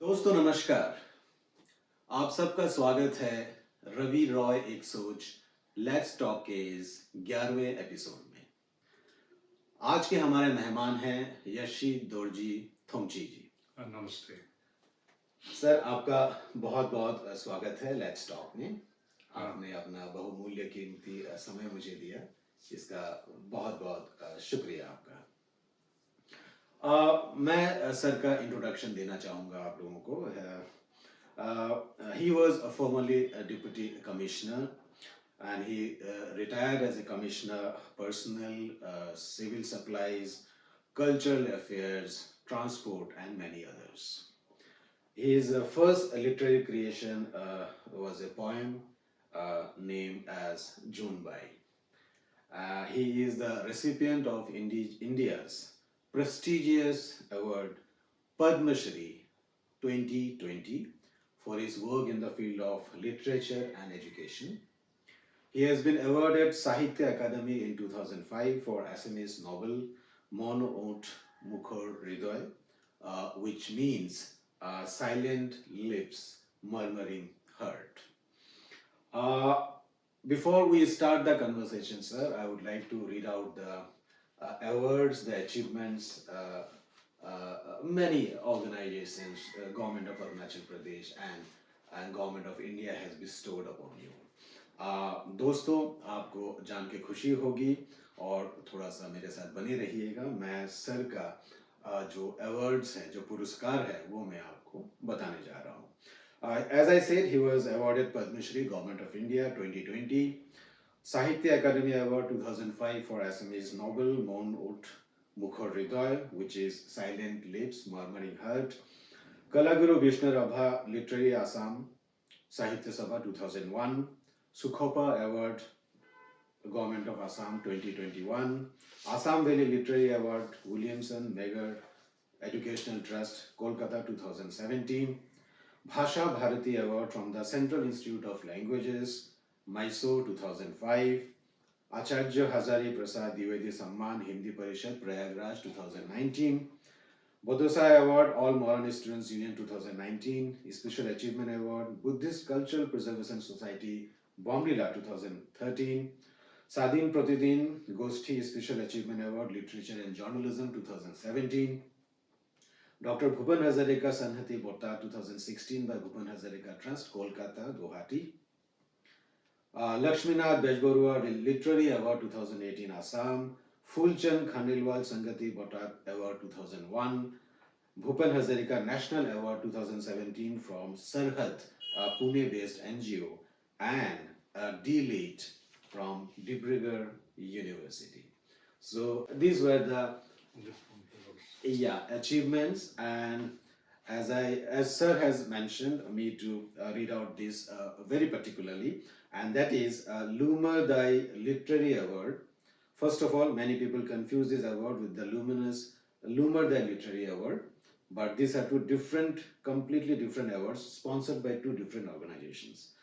दोस्तों नमस्कार। आप सबका स्वागत है रवि रॉय एक सोच लेट्स टॉक के इस 11वें एपिसोड में। आज के हमारे मेहमान हैं यशी दोरजी थोमची जी। नमस्ते। सर आपका बहुत बहुत स्वागत है लेट्स टॉक में। हाँ। आपने अपना बहुमूल्य कीमती समय मुझे दिया, इसका बहुत बहुत शुक्रिया आपका। मैं सर का इंट्रोडक्शन देना चाहूँगा आप लोगों को। He was formerly a deputy commissioner and he retired as a commissioner, personnel, civil supplies, cultural affairs, transport, and many others. His first literary creation was a poem named as Junbai. He is the recipient of India's prestigious award Padma Shri 2020 for his work in the field of literature and education. He has been awarded Sahitya Akademi in 2005 for Assamese novel Mono Ot Mukhar Hridoy, which means silent lips, murmuring heart. Before we start the conversation, sir, I would like to read out the awards, the achievements many organizations, government of Arunachal Pradesh and government of India has bestowed upon you. दोस्तों आपको जान के खुशी होगी और थोड़ा सा मेरे साथ बने रहिएगा। मैं सर का जो अवार्ड्स हैं, जो पुरस्कार है, वो मैं आपको बताने जा रहा हूँ। As I said, he was awarded Padma Shri, Government of India 2020, Sahitya Akademi Award 2005 for Assamese novel Mon Ut Mukhar Hridoy, which is Silent Lips, Murmuring Heart. Kalaguru Vishnu Rabha Literary Assam Sahitya Sabha 2001, Sukhopa Award Government of Assam 2021, Assam Valley Literary Award Williamson Megar Educational Trust Kolkata 2017, Bhasha Bharati Award from the Central Institute of Languages Mysore 2005, Acharya Hazari Prasad Dwivedi Samman Hindi Parishad Prayagraj 2019, Bodhasai Award All Moran Students Union 2019, Special Achievement Award Buddhist Cultural Preservation Society Bomlila 2013, Sadin Pratidin Goshti Special Achievement Award Literature and Journalism 2017, Dr. Bhupan Hazarika Sanhati Bhota 2016 by Bhupan Hazarika Trust, Kolkata, Guwahati. Lakshminath Bejbarua Literary Award 2018 Assam, Fulchand Khandelwal Sangati Bhota Award 2001, Bhupan Hazarika National Award 2017 from Sarhad, a Pune-based NGO, and a D.Lit from Dibrugarh University. So these were the achievements, and as sir has mentioned me to read out this very particularly, and that is Lumer Dai Literary Award. First of all, many people confuse this award with the luminous Lumer Dai Literary Award, but these are two different, completely different awards sponsored by two different organizations.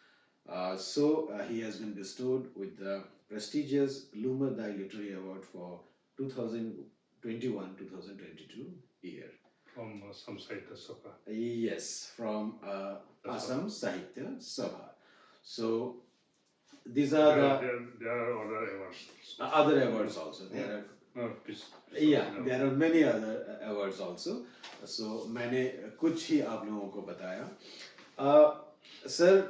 So he has been bestowed with the prestigious Lumer Dai Literary Award for 2021-2022 year. From Assam Sahitya Sabha. Yes, from Assam Sahitya Sabha. So these are there are other awards. Other awards also. There are many other awards also. So मैंने कुछ ही आप लोगों को बताया. Sir,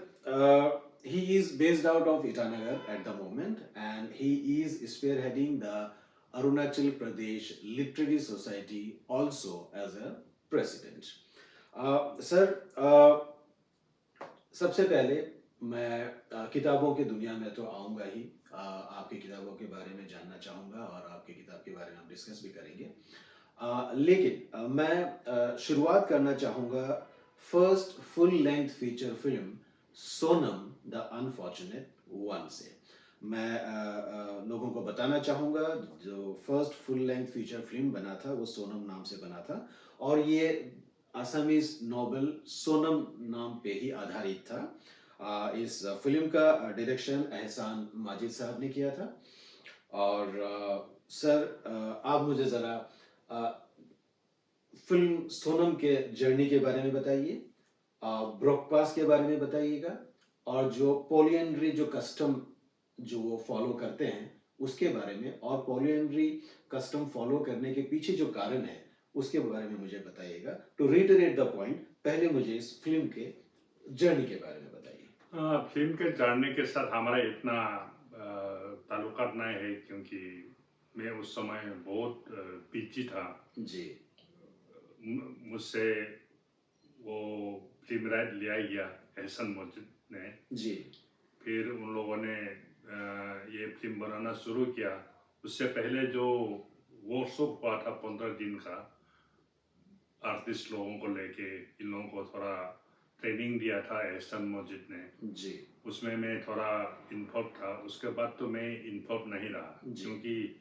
he is based out of Itanagar at the moment, and he is spearheading the Arunachal Pradesh Literary Society also as a president. Sir, सबसे पहले मैं किताबों की दुनिया में तो आऊँगा ही, आपकी किताबों के बारे में जानना चाहूँगा और आपकी किताब के बारे में हम डिस्कस भी करेंगे, लेकिन मैं शुरुआत करना चाहूँगा first full length feature film Sonam the unfortunate one से. मैं लोगों को बताना चाहूँगा जो first full length feature film बना था वो सोनम नाम से बना था, और ये असमीज नॉवल सोनम नाम पे ही आधारित था. इस फिल्म का डायरेक्शन एहसान माजिद साहब ने किया था. और सर आप मुझे ज़रा फिल्म सोनम के जर्नी के बारे में बताइए, ब्रोकपास के बारे में बताइएगा, और जो पॉलीएंड्री जो कस्टम जो वो फॉलो करते हैं उसके बारे में, और पॉलीएंड्री कस्टम फॉलो करने के पीछे जो कारण है उसके बारे में मुझे बताइएगा। टू रिटरेट द पॉइंट, पहले मुझे इस फिल्म के जर्नी के बारे में बताइए। फिल्म के जानने के साथ हमारा इतना ताल्लुकात नहीं है, क्योंकि मैं उस समय बहुत बिजी था। जी मुझसे वो फिल्म राइट लिया गया एहसन मस्जिद ने। जी फिर उन लोगों ने ये फिल्म बनाना शुरू किया। उससे पहले जो वर्कशॉप हुआ था 15 दिन का, आर्टिस्ट लोगों को लेके इन लोगों को थोड़ा ट्रेनिंग दिया था एहसन मस्जिद ने। जी उसमें मैं थोड़ा इन्वॉल्व था। उसके बाद तो मैं इन्वॉल्व नहीं रहा, जी। क्योंकि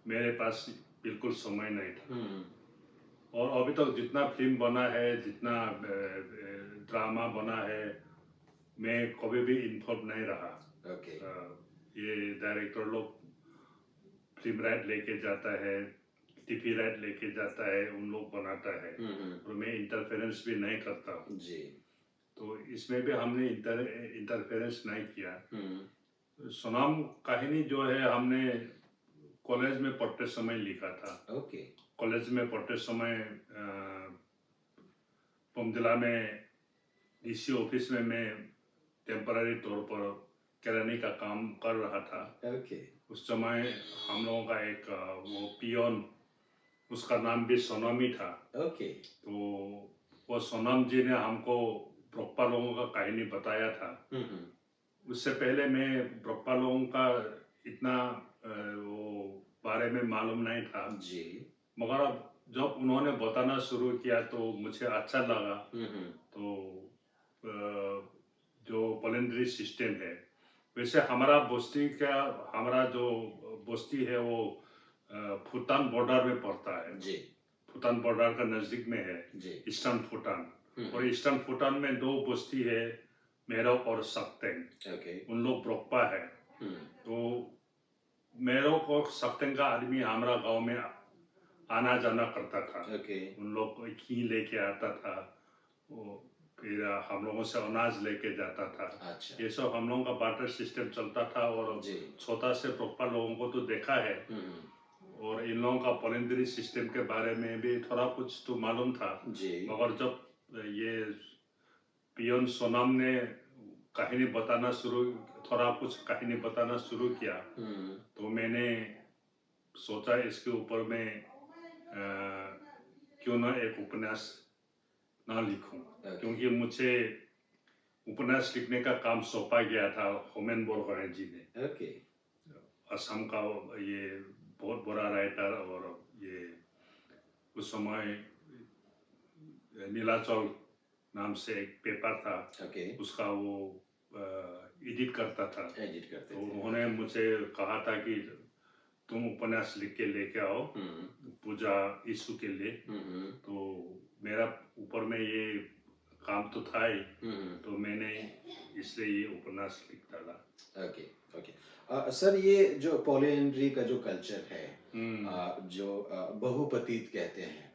मेरे पास बिल्कुल समय नहीं था। हम्म और अभी तक जितना फिल्म बना है, जितना ड्रामा बना है, मैं कभी भी इन्वॉल्व नहीं रहा। ओके ये डायरेक्टर लोग फिल्म राइट लेके जाता है, टीवी राइट लेके जाता है, उन लोग बनाता है, और मैं इंटरफेरेंस भी नहीं करता हूँ। जी तो इसमें भी हमने इंटरफेरेंस नहीं किया। हम्म सोनम कहानी जो है हमने कॉलेज में पढ़ते समय लिखा था। ओके कॉलेज में पढ़ते समय पोमदिला में डीसी ऑफिस में मैं टेम्पररी तौर पर किरानी का काम कर रहा था। ओके उस समय हम लोगों का एक वो पियोन, उसका नाम भी सोनम ही था। ओके तो वो सोनम जी ने हमको ब्रोकपा लोगों का कहानी बताया था। उससे पहले मैं ब्रोकपा लोगों का इतना वो बारे में मालूम नहीं था। जी मगर अब जब उन्होंने बताना शुरू किया तो मुझे अच्छा लगा। तो जो पॉलिंड्री सिस्टम है, वैसे हमारा जो बस्ती है वो भूटान बॉर्डर में पड़ता है। जी भूटान बॉर्डर का नजदीक में है जी ईस्टर्न भूटान। और ईस्टर्न भूटान में दो बस्ती है, मेरोक और सक्तेंग। ओके उन लोग ब्रोकपा है। तो मेरोक और सक्तेंग का आदमी हमारा गांव में आना जाना करता था। ओके उन लोग को घी लेके आता था, वो फिर हम लोगों से अनाज लेके जाता था। अच्छा ये सब हम लोगों का बार्टर सिस्टम चलता था। और जी छोटा से ब्रोकपा लोगों को तो देखा है, और इन लोगों का पॉलिंड्री सिस्टम के बारे में भी थोड़ा कुछ तो मालूम था। जी मगर जब ये पियोन सोनम ने थोड़ा कुछ कहानी बताना शुरू किया, तो मैंने सोचा इसके ऊपर मैं क्यों ना एक उपन्यास ना लिखूं। क्योंकि मुझे उपन्यास लिखने का काम सौंपा गया था होमेन बोरगोहाई जी ने। ओके असम का ये बहुत बड़ा राइटर, और ये उस समय नीलाचल नाम से एक पेपर था, ओके उसका वो एडिट करता था। एडिट करते तो थे। उन्होंने मुझे कहा था कि तुम उपन्यास लिख के लेके आओ पूजा यीशु के लिए। तो मेरा ऊपर में ये काम तो था ही, तो मैंने इसलिए ये उपन्यास लिख डाला। ओके ओके सर, ये जो पॉलीएंड्री का जो कल्चर है, जो बहुपतित कहते हैं,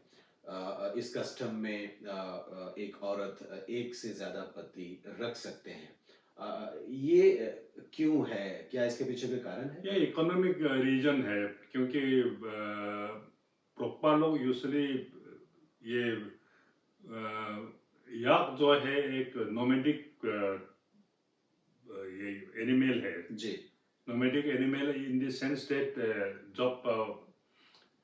इस कस्टम में एक औरत एक से ज्यादा पति रख सकते हैं, ये क्यों है? क्या इसके पीछे कोई कारण है? ये इकोनॉमिक रीजन है, क्योंकि प्रोक्पा लोग यूजुअली ये याक जो है एक नोमेडिक ये एनिमल है। जी nomadic animal in the sense that जब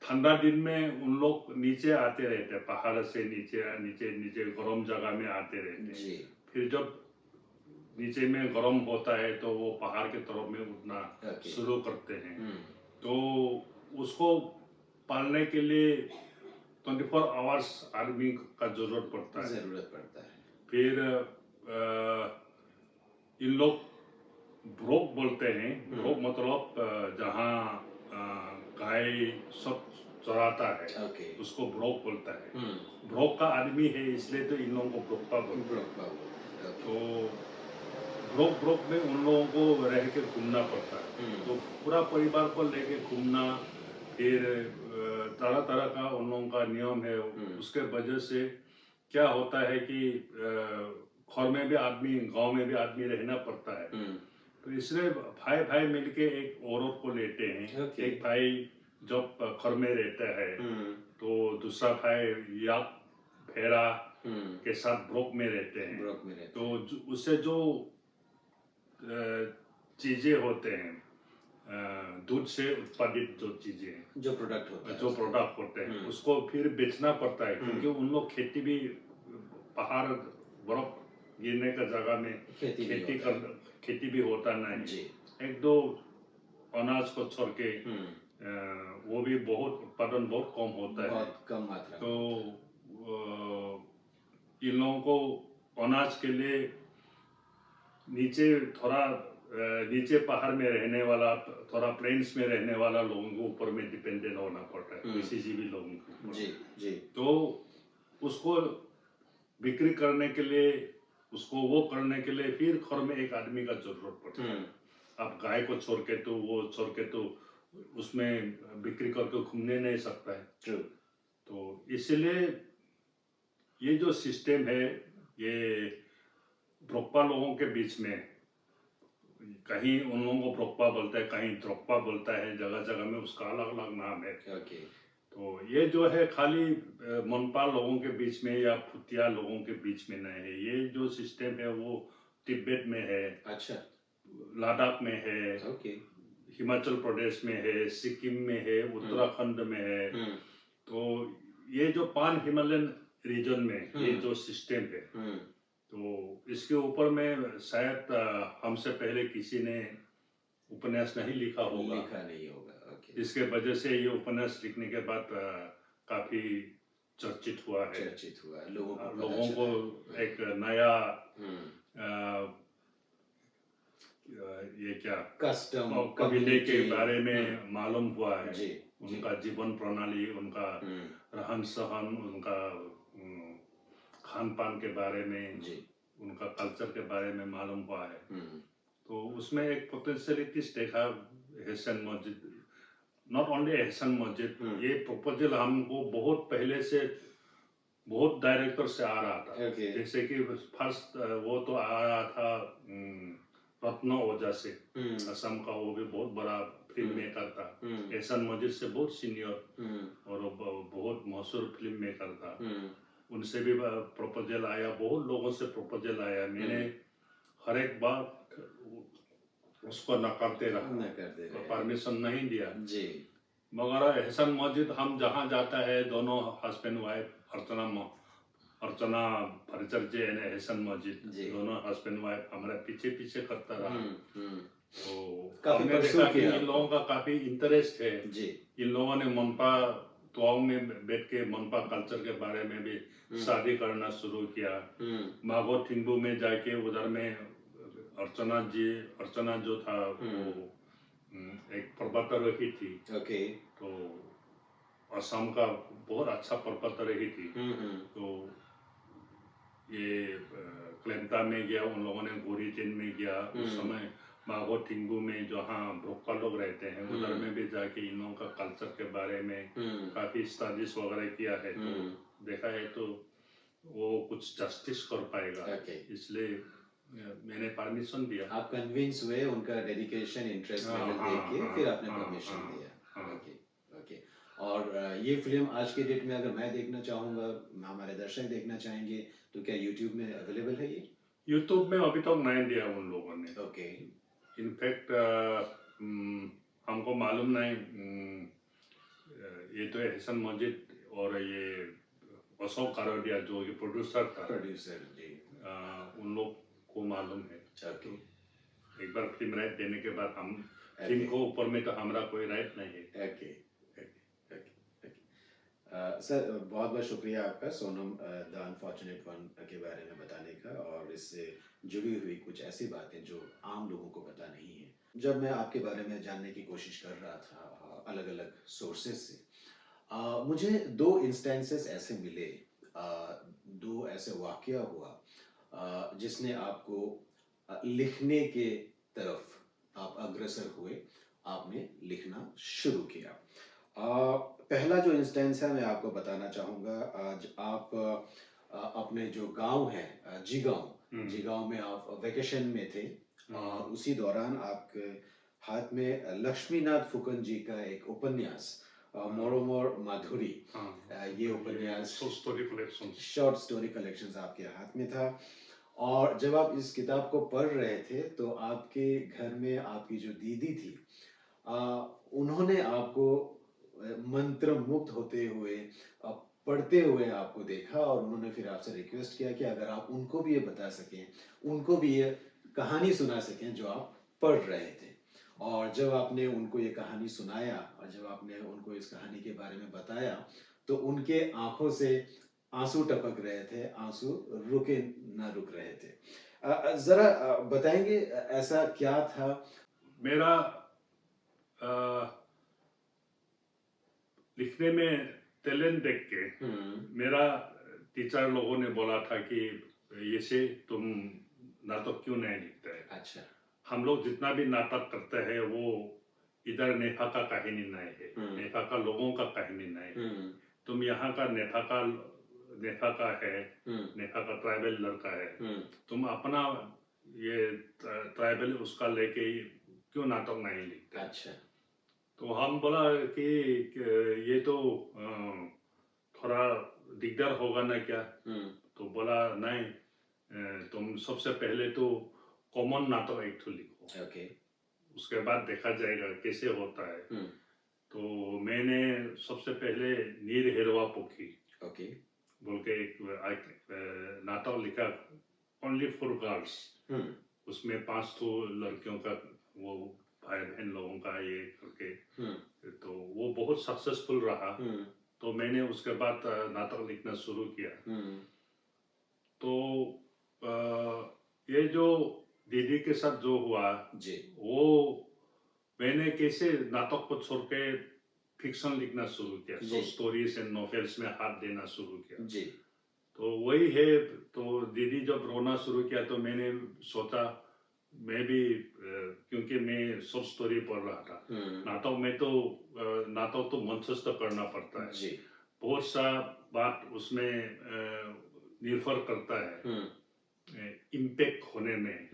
ठंडा दिन में उन लोग नीचे आते रहते हैं, पहाड़ से नीचे गर्म जगह में आते रहते हैं। जी फिर जब नीचे में गर्म होता है तो वो पहाड़ के तरफ में उठना शुरू करते हैं। तो उसको पालने के लिए 24 आवर्स आदमी का जरूरत पड़ता है। फिर इन लोग ब्रोक बोलते हैं। ब्रोक मतलब जहाँ गाय सब चराता है, उसको ब्रोक बोलता है। ब्रोक का आदमी है, इसलिए तो इन लोगों को ब्रोकपा बोलते हैं। तो ब्रोक में उन लोगों को रह के घूमना पड़ता है। तो पूरा परिवार को लेके घूमना, फिर तरह तरह का उन लोगों का नियम है। उसके वजह से क्या होता है कि घर में भी आदमी, गांव में भी आदमी रहना पड़ता है। तो इसलिए भाई भाई मिलके एक औरत को लेते हैं। एक भाई जब घर में रहता है तो दूसरा भाई या फेरा के साथ ब्रोक में रहते हैं। तो उससे जो चीजें होते हैं, दूध से उत्पादित जो चीजें हैं, जो प्रोडक्ट होते हैं, उसको फिर बेचना पड़ता है। क्योंकि उन लोग खेती भी पहाड़ बर्फ गिरने का जगह में खेती भी होता नहीं। एक दो अनाज को छोड़ के वो भी बहुत उत्पादन बहुत कम होता है, बहुत कम मात्रा। तो इन लोगों को अनाज के लिए नीचे थोड़ा नीचे पहाड़ में रहने वाला, थोड़ा प्लेन्स में रहने वाला लोगों को ऊपर में डिपेंडेंट होना पड़ता है, कृषिजीवी लोगों को। जी। तो उसको बिक्री करने के लिए, उसको वो करने के लिए फिर घर में एक आदमी का जरूरत पड़ता है। आप गाय को छोड़ के तो उसमें बिक्री करके घूमने नहीं सकता है। तो इसलिए ये जो सिस्टम है, ये ब्रोकपा लोगों के बीच में, कहीं उन लोगों को ब्रोकपा बोलता है, कहीं द्रोकपा बोलता है, जगह जगह में उसका अलग अलग नाम है। तो ये जो है खाली मनपा लोगों के बीच में या फुतिया लोगों के बीच में नहीं है। ये जो सिस्टम है वो तिब्बत में है, अच्छा, लद्दाख में है, हिमाचल प्रदेश में है, सिक्किम में है, उत्तराखंड में है। तो ये जो पान हिमालयन रीजन में ये जो सिस्टम है, तो इसके ऊपर में शायद हमसे पहले किसी ने उपन्यास नहीं लिखा होगा। इसके वजह से ये उपन्यास लिखने के बाद काफी चर्चित हुआ है। लोगों को एक नया ये क्या कस्टम, कबीले के बारे में मालूम हुआ है। उनका जीवन प्रणाली, उनका रहन सहन, उनका खान पान के बारे में, उनका कल्चर के बारे में मालूम हुआ है। तो उसमें एक पोटेंशियलिटीज देखा एहसान मस्जिद, नॉट ओनली एहसान मस्जिद। ये प्रपोजल हमको बहुत पहले से बहुत डायरेक्टर से आ रहा था। जैसे कि फर्स्ट वो तो आ रहा था रत्न ओझा से, असम का, वो भी बहुत बड़ा फिल्म मेकर था। एहसान मस्जिद से बहुत सीनियर और बहुत मशहूर फिल्म मेकर था। उनसे भी प्रपोजल आया, बहुत लोगों से प्रपोजल आया। मैंने हर एक बार उसको नकारते रहा, परमिशन नहीं दिया। मगर एहसान मस्जिद हम जहाँ जाता है, दोनों हस्बैंड वाइफ, अर्चना परिचर्य एंड एहसान मस्जिद, दोनों हस्बैंड वाइफ हमारे पीछे पीछे करता रहा। तो हमने देखा कि इन लोगों का काफी इंटरेस्ट है। इन लोगों ने मनपा तवांग में बैठ के मनपा कल्चर के बारे में भी शादी करना शुरू किया। मागो थिंबू में जाके उधर में अर्चना जो था वो एक पर्वतारोही थी। तो असम का बहुत अच्छा पर्वतारोही थी। तो ये क्लेम्टा में गया, उन लोगों ने गोरीचेन में गया। उस समय मागो थिंबू में जहाँ ब्रोकपा लोग रहते हैं, उधर में भी जाके इन लोगों का कल्चर के बारे में काफी स्टडीज वगैरह किया है। तो देखा है तो वो कुछ जस्टिस कर पाएगा, इसलिए मैंने परमिशन दिया। आप कन्विंस हुए, उनका डेडिकेशन, इंटरेस्ट लेवल देख के फिर आपने परमिशन दिया। और ये फिल्म आज के डेट में अगर मैं देखना चाहूँगा, हमारे दर्शक देखना चाहेंगे, तो क्या YouTube में अवेलेबल है? ये YouTube में अभी तक नहीं दिया उन लोगों ने। इनफैक्ट हमको मालूम नहीं, ये तो एहसान मस्जिद और ये अशोक कारोडिया जो ये प्रोड्यूसर जी, उन लोग को मालूम है। तो एक बार फिल्म राइट देने के बाद हम फिल्म को ऊपर में तो हमारा कोई राइट नहीं है। सर बहुत बहुत शुक्रिया आपका सोनम द अनफॉर्चुनेट वन के बारे में बताने का, और इससे जुड़ी हुई कुछ ऐसी बातें जो आम लोगों को पता नहीं है। जब मैं आपके बारे में जानने की कोशिश कर रहा था अलग अलग सोर्सेज से, मुझे दो इंस्टेंसेस ऐसे मिले, दो ऐसे वाकया हुआ जिसने आपको लिखने के तरफ आप अग्रसर हुए, आपने लिखना शुरू किया। पहला जो इंस्टेंस है मैं आपको बताना चाहूँगा। आज आप अपने जो गांव है, जिगांव में आप वेकेशन में थे और उसी दौरान आपके हाथ में लक्ष्मीनाथ फुकन जी का एक उपन्यास मोरोमोर माधुरी, ये उपन्यास शॉर्ट स्टोरी कलेक्शंस आपके हाथ में था। और जब आप इस किताब को पढ़ रहे थे तो आपके घर में आपकी जो दीदी थी, उन्होंने आपको मंत्र मुग्ध होते हुए पढ़ते हुए आपको देखा और उन्होंने फिर आपसे रिक्वेस्ट किया कि अगर आप उनको भी ये बता सकें, उनको भी ये कहानी सुना सकें जो आप पढ़ रहे थे। और जब आपने उनको ये कहानी सुनाया और जब आपने उनको इस कहानी के बारे में बताया तो उनके आंखों से आंसू टपक रहे थे, आंसू रुके ना रुक रहे थे। जरा बताएंगे ऐसा क्या था? मेरा लिखने में टैलेंट देख के मेरा टीचर लोगों ने बोला था कि ऐसे तुम नाटक क्यों नहीं लिखते है। अच्छा। हम लोग जितना भी नाटक करते हैं वो इधर नेफा का कहानी नहीं है, नेफा का लोगों का कहानी नहीं है। तुम यहाँ का नेफा का है, नेफा का ट्राइबल लड़का है, तुम अपना ये ट्राइबल उसका लेके क्यों नाटक नहीं लिखते। अच्छा। तो हम बोला कि ये तो थोड़ा दिक्कत होगा ना क्या। तो बोला नहीं, तुम सबसे पहले तो कॉमन नाटक एक तो लिखो, ओके, उसके बाद देखा जाएगा कैसे होता है। तो मैंने सबसे पहले नीर हेरवा पोखी ओके बोल के एक नाटक लिखा, ओनली फॉर गर्ल्स। उसमें 5 तो लड़कियों का, वो भाई बहन लोगों का ये करके, तो वो बहुत सक्सेसफुल रहा। तो मैंने उसके बाद नाटक लिखना शुरू किया। तो ये जो दीदी के साथ जो हुआ जी, वो मैंने कैसे नाटक को छोड़ के फिक्शन लिखना शुरू किया, शॉर्ट स्टोरीज एंड नॉवेल्स में हाथ देना शुरू किया जी। तो वही है। तो दीदी जब रोना शुरू किया तो मैंने सोचा मैं भी, क्योंकि मैं शॉर्ट स्टोरी पढ़ रहा था, नाटक में तो नाटक तो मंचस्थ करना पड़ता है जी। बहुत सा बात उसमें निर्भर करता है इम्पैक्ट होने में।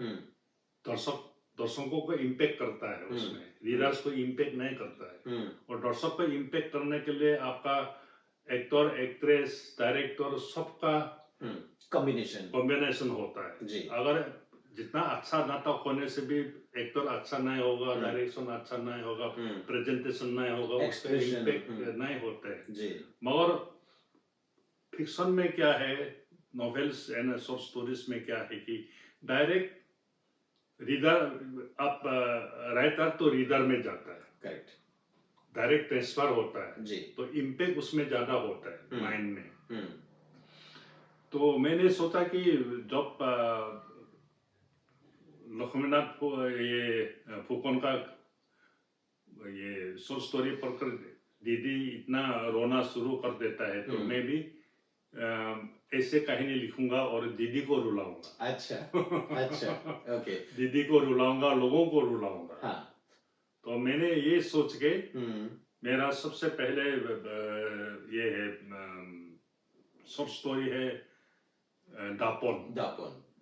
दर्शकों को इम्पैक्ट करता है, उसमें रीडर्स को इम्पैक्ट नहीं करता है। और दर्शक को इम्पैक्ट करने के लिए आपका एक्टर, एक्ट्रेस, डायरेक्टर सबका कॉम्बिनेशन होता है जी। अगर जितना अच्छा नाटक होने से भी एक्टर अच्छा नहीं होगा, डायरेक्शन अच्छा नहीं होगा, प्रेजेंटेशन नहीं होगा, उसका इम्पैक्ट नहीं होता है। मगर फिक्शन में क्या है, नॉवेल्स एंड शॉर्ट स्टोरीज में क्या है कि डायरेक्ट रीडर, आप राइटर तो रीडर में जाता है, करेक्ट, डायरेक्ट ट्रांसफर होता है जी। तो इम्पैक्ट उसमें ज्यादा होता है माइंड में। तो मैंने सोचा कि जब लक्ष्मीनाथ को ये फुकन का ये शॉर्ट स्टोरी पढ़कर दीदी इतना रोना शुरू कर देता है तो मैं भी ऐसे कहानी लिखूंगा और दीदी को रुलाऊंगा। अच्छा, अच्छा, ओके। दीदी को रुलाऊंगा, लोगों को रुलाऊंगा। हाँ। तो मैंने ये सोच के मेरा सबसे पहले ये है शॉर्ट स्टोरी है दापोन,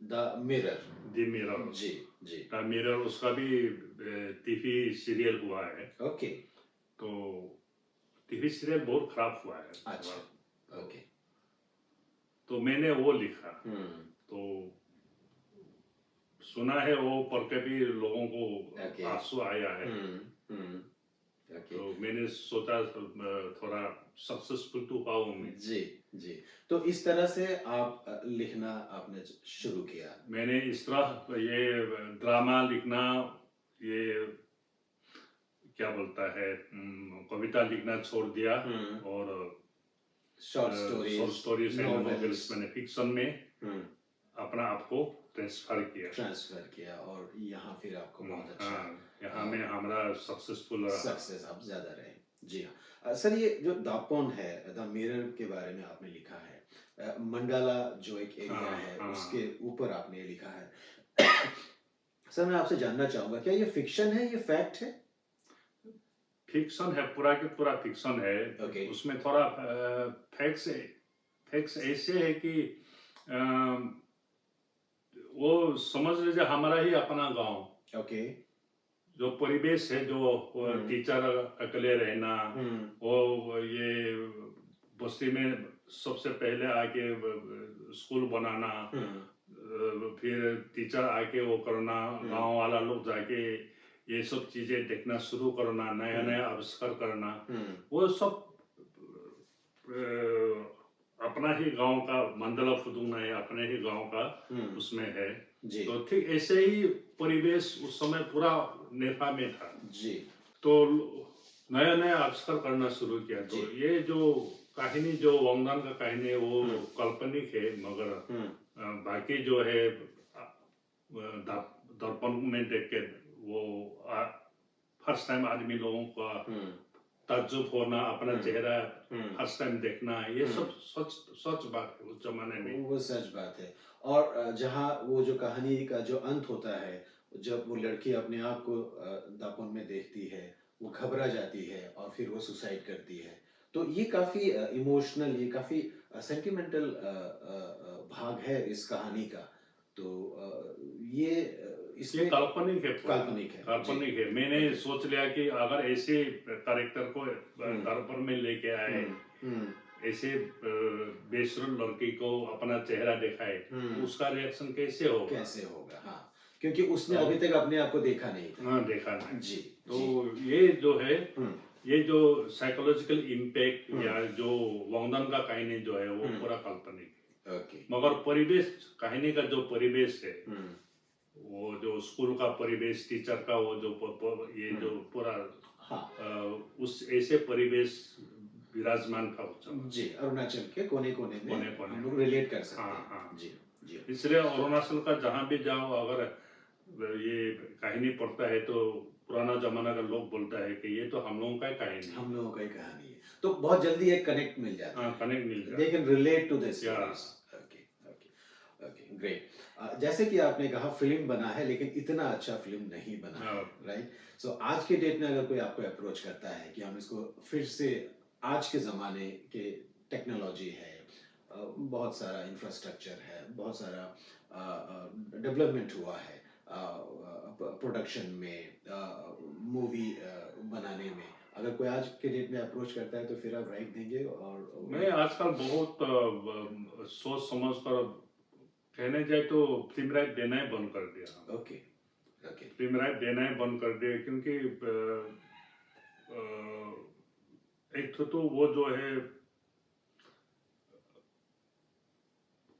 द मिरर। जी, जी। द मिरर, उसका भी टीवी सीरियल हुआ है। ओके। तो टीवी सीरियल बहुत खराब हुआ है। अच्छा, ओके। तो मैंने वो लिखा। तो सुना है वो पढ़ के भी लोगों को आंसू आया है। तो मैंने सोचा थोड़ा सक्सेसफुल तो पाऊं मैं। जी, जी। तो इस तरह से आप लिखना आपने शुरू किया। मैंने इस तरह ये ड्रामा लिखना, ये क्या बोलता है, कविता लिखना छोड़ दिया और शॉर्ट स्टोरीज एंड नॉवेल्स मैंने फिक्शन में अपना आप को ट्रांसफर किया और यहाँ फिर आपको बहुत अच्छा, यहाँ में हमारा सक्सेस आप ज्यादा रहे। जी हाँ सर, ये जो दापोन है, द मिरर के बारे में आपने लिखा है, मंडाला जो एक एरिया है उसके ऊपर आपने लिखा है। सर मैं आपसे जानना चाहूंगा क्या ये फिक्शन है, ये फैक्ट है? फिक्शन है, पूरा के पूरा फिक्शन है। ओके उसमें थोड़ा फैक्ट्स ऐसे है कि वो समझ लीजिए हमारा ही अपना गांव, ओके जो परिवेश है, जो टीचर अकेले रहना, वो ये बस्ती में सबसे पहले आके स्कूल बनाना, फिर टीचर आके वो करना, गांव वाला लोग जाके ये सब चीजें देखना शुरू करना, नया नया आविष्कार करना, वो सब अपना ही गांव का मंडला फुदुंग है, अपने ही गांव का उसमें है जी। तो ठीक ऐसे ही परिवेश उस समय पूरा नेपाल में था जी। तो नया नया आविष्कार करना शुरू किया। तो ये जो कहानी, जो वांगडान का कहानी है, वो काल्पनिक है, मगर बाकी जो है दर्पण में देख के वो फर्स्ट टाइम आदमी लोगों का ताज्जुब होना, अपना चेहरा फर्स्ट टाइम देखना, ये सब सच बात है उस जमाने में। वो सच बात है। और जहाँ वो जो कहानी का जो अंत होता है, जब वो लड़की अपने आप को दापन में देखती है, वो घबरा जाती है और फिर वो सुसाइड करती है, तो ये काफी इमोशनल, ये काफी सेंटिमेंटल भाग है इस कहानी का। तो ये इसमें काल्पनिक है, काल्पनिक है। मैंने सोच लिया कि अगर ऐसे कैरेक्टर को दर्पण में लेके आए, ऐसे बेसुर लड़की को अपना चेहरा दिखाए, तो उसका रिएक्शन कैसे होगा? हाँ, क्योंकि उसने अभी तक अपने आप को देखा नहीं था। हाँ, देखा नहीं जी। तो ये जो है, ये जो साइकोलॉजिकल इम्पैक्ट या जो वांगडान का कहानी जो है, वो पूरा काल्पनिक है। मगर परिवेश, कहानी का जो परिवेश है, वो जो स्कूल का परिवेश, टीचर का वो जो ये जो पूरा उस ऐसे परिवेश विराजमान था जी। अरुणाचल के कोने कोने में हम लोग रिलेट कर सकते हैं। हाँ। जी जी। इसलिए अरुणाचल का जहाँ भी जाओ, अगर ये कहानी पढ़ता है तो पुराना जमाना का लोग बोलता है कि ये तो हम लोगों का ही कहानी है, तो बहुत जल्दी एक कनेक्ट मिल जाता है। कनेक्ट मिल जाता है। They can relate to this. Okay, great. जैसे कि आपने कहा फिल्म बना है, लेकिन इतना अच्छा फिल्म नहीं बना है, राइट? सो आज के डेट में अगर कोई आपको अप्रोच करता है कि हम इसको फिर से, आज के ज़माने के टेक्नोलॉजी है, बहुत सारा इंफ्रास्ट्रक्चर है, बहुत सारा डेवलपमेंट हुआ है प्रोडक्शन में, मूवी बनाने में, अगर कोई आज के डेट में अप्रोच करता है तो फिर आप राइट देंगे? और मैं आजकल बहुत सोच समझ कर, कहने जाए तो फिल्म राइट देना ही बंद कर दिया। ओके। फिल्म राइट देना ही बंद कर दिया, क्योंकि एक तो वो जो है,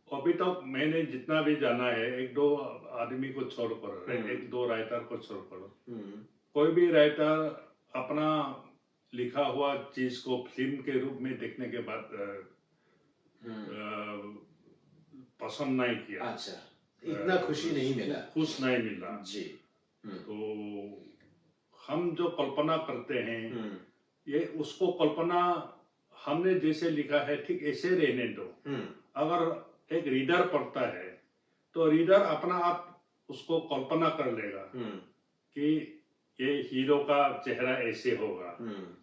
अभी तक मैंने जितना भी जाना है, एक दो आदमी को छोड़कर, एक दो राइटर को छोड़कर, कोई भी राइटर अपना लिखा हुआ चीज को फिल्म के रूप में देखने के बाद पसंद नहीं किया। अच्छा, इतना खुश नहीं मिला जी। तो हम जो कल्पना करते हैं, ये उसको कल्पना हमने जैसे लिखा है ठीक ऐसे रहने दो। अगर एक रीडर पढ़ता है तो रीडर अपना आप उसको कल्पना कर लेगा कि ये हीरो का चेहरा ऐसे होगा,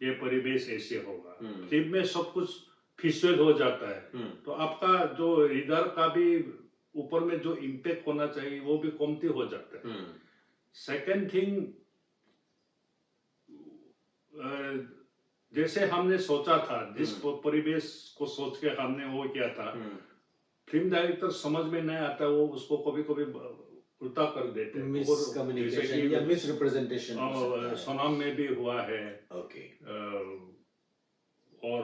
ये परिवेश ऐसे होगा। फिल्म में सब कुछ फिक्सेड हो जाता है, तो आपका जो रीडर का भी ऊपर में जो इम्पैक्ट होना चाहिए वो भी कमती हो जाता है। सेकंड थिंग, जैसे हमने सोचा था, जिस परिवेश को सोच के हमने वो किया था, फिल्म डायरेक्टर समझ में नहीं आता, वो उसको कभी कभी उल्टा कर देते हैं, मिसकम्युनिकेशन या मिसरिप्रेजेंटेशन। सोनाम में भी हुआ है। ओके। और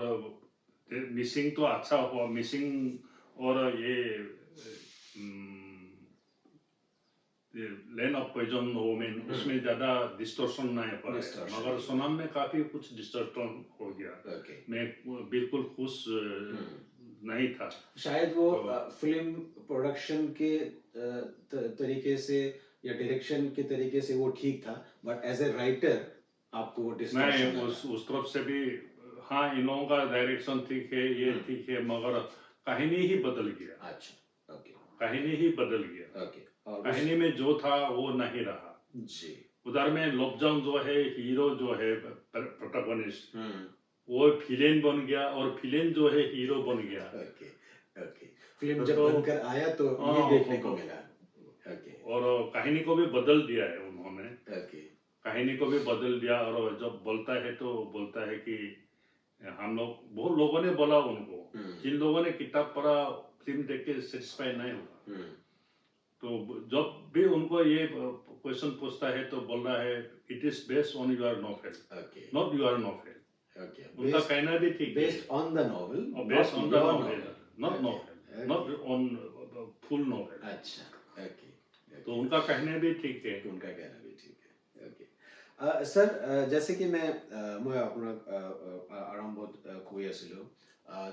मिसिंग तो अच्छा हुआ, मिसिंग और ये लैंड ऑफ पॉइजन वुमेन, उसमें ज्यादा डिस्टॉर्शन नहीं पड़ा, मगर सोनाम में काफी कुछ डिस्टॉर्शन हो गया। मैं बिल्कुल खुश नहीं था। शायद वो फिल्म प्रोडक्शन के तरीके से या डायरेक्शन के तरीके से वो ठीक था, बट एज ए राइटर आपको वो डिस्टॉर्शन नहीं, उस तरफ से भी हाँ, इन लोगों का डायरेक्शन ठीक है, ये ठीक है, मगर कहानी ही बदल गया। अच्छा, ओके। कहानी ही बदल गया। ओके। कहानी में जो था वो नहीं रहा जी। उधर में लॉकडाउन जो है हीरो जो है प्रोटोगोनिस्ट वो विलेन बन गया और विलेन जो है हीरो बन गया। ओके ओके, फिल्म जब बनकर आया तो ये देखने को मिला। ओके, और कहानी को भी बदल दिया है उन्होंने। ओके, कहानी को भी बदल दिया और जब बोलता है तो बोलता है कि हम लोग बहुत लोगों ने बोला उनको, जिन लोगों ने किताब पढ़ा फिल्म देख के सेटिस्फाई नहीं हुआ, तो जब भी उनको ये क्वेश्चन पूछता है तो बोल रहा है it is based on your novel, not your novel. उनका कहना भी ठीक है, based on the novel, based on the novel, not novel, not on full novel. अच्छा, ओके, तो उनका कहना भी ठीक है, उनका कहना भी ठीक है। ओके सर, जैसे कि मैं अपना आरंभ কৈ আছিলো,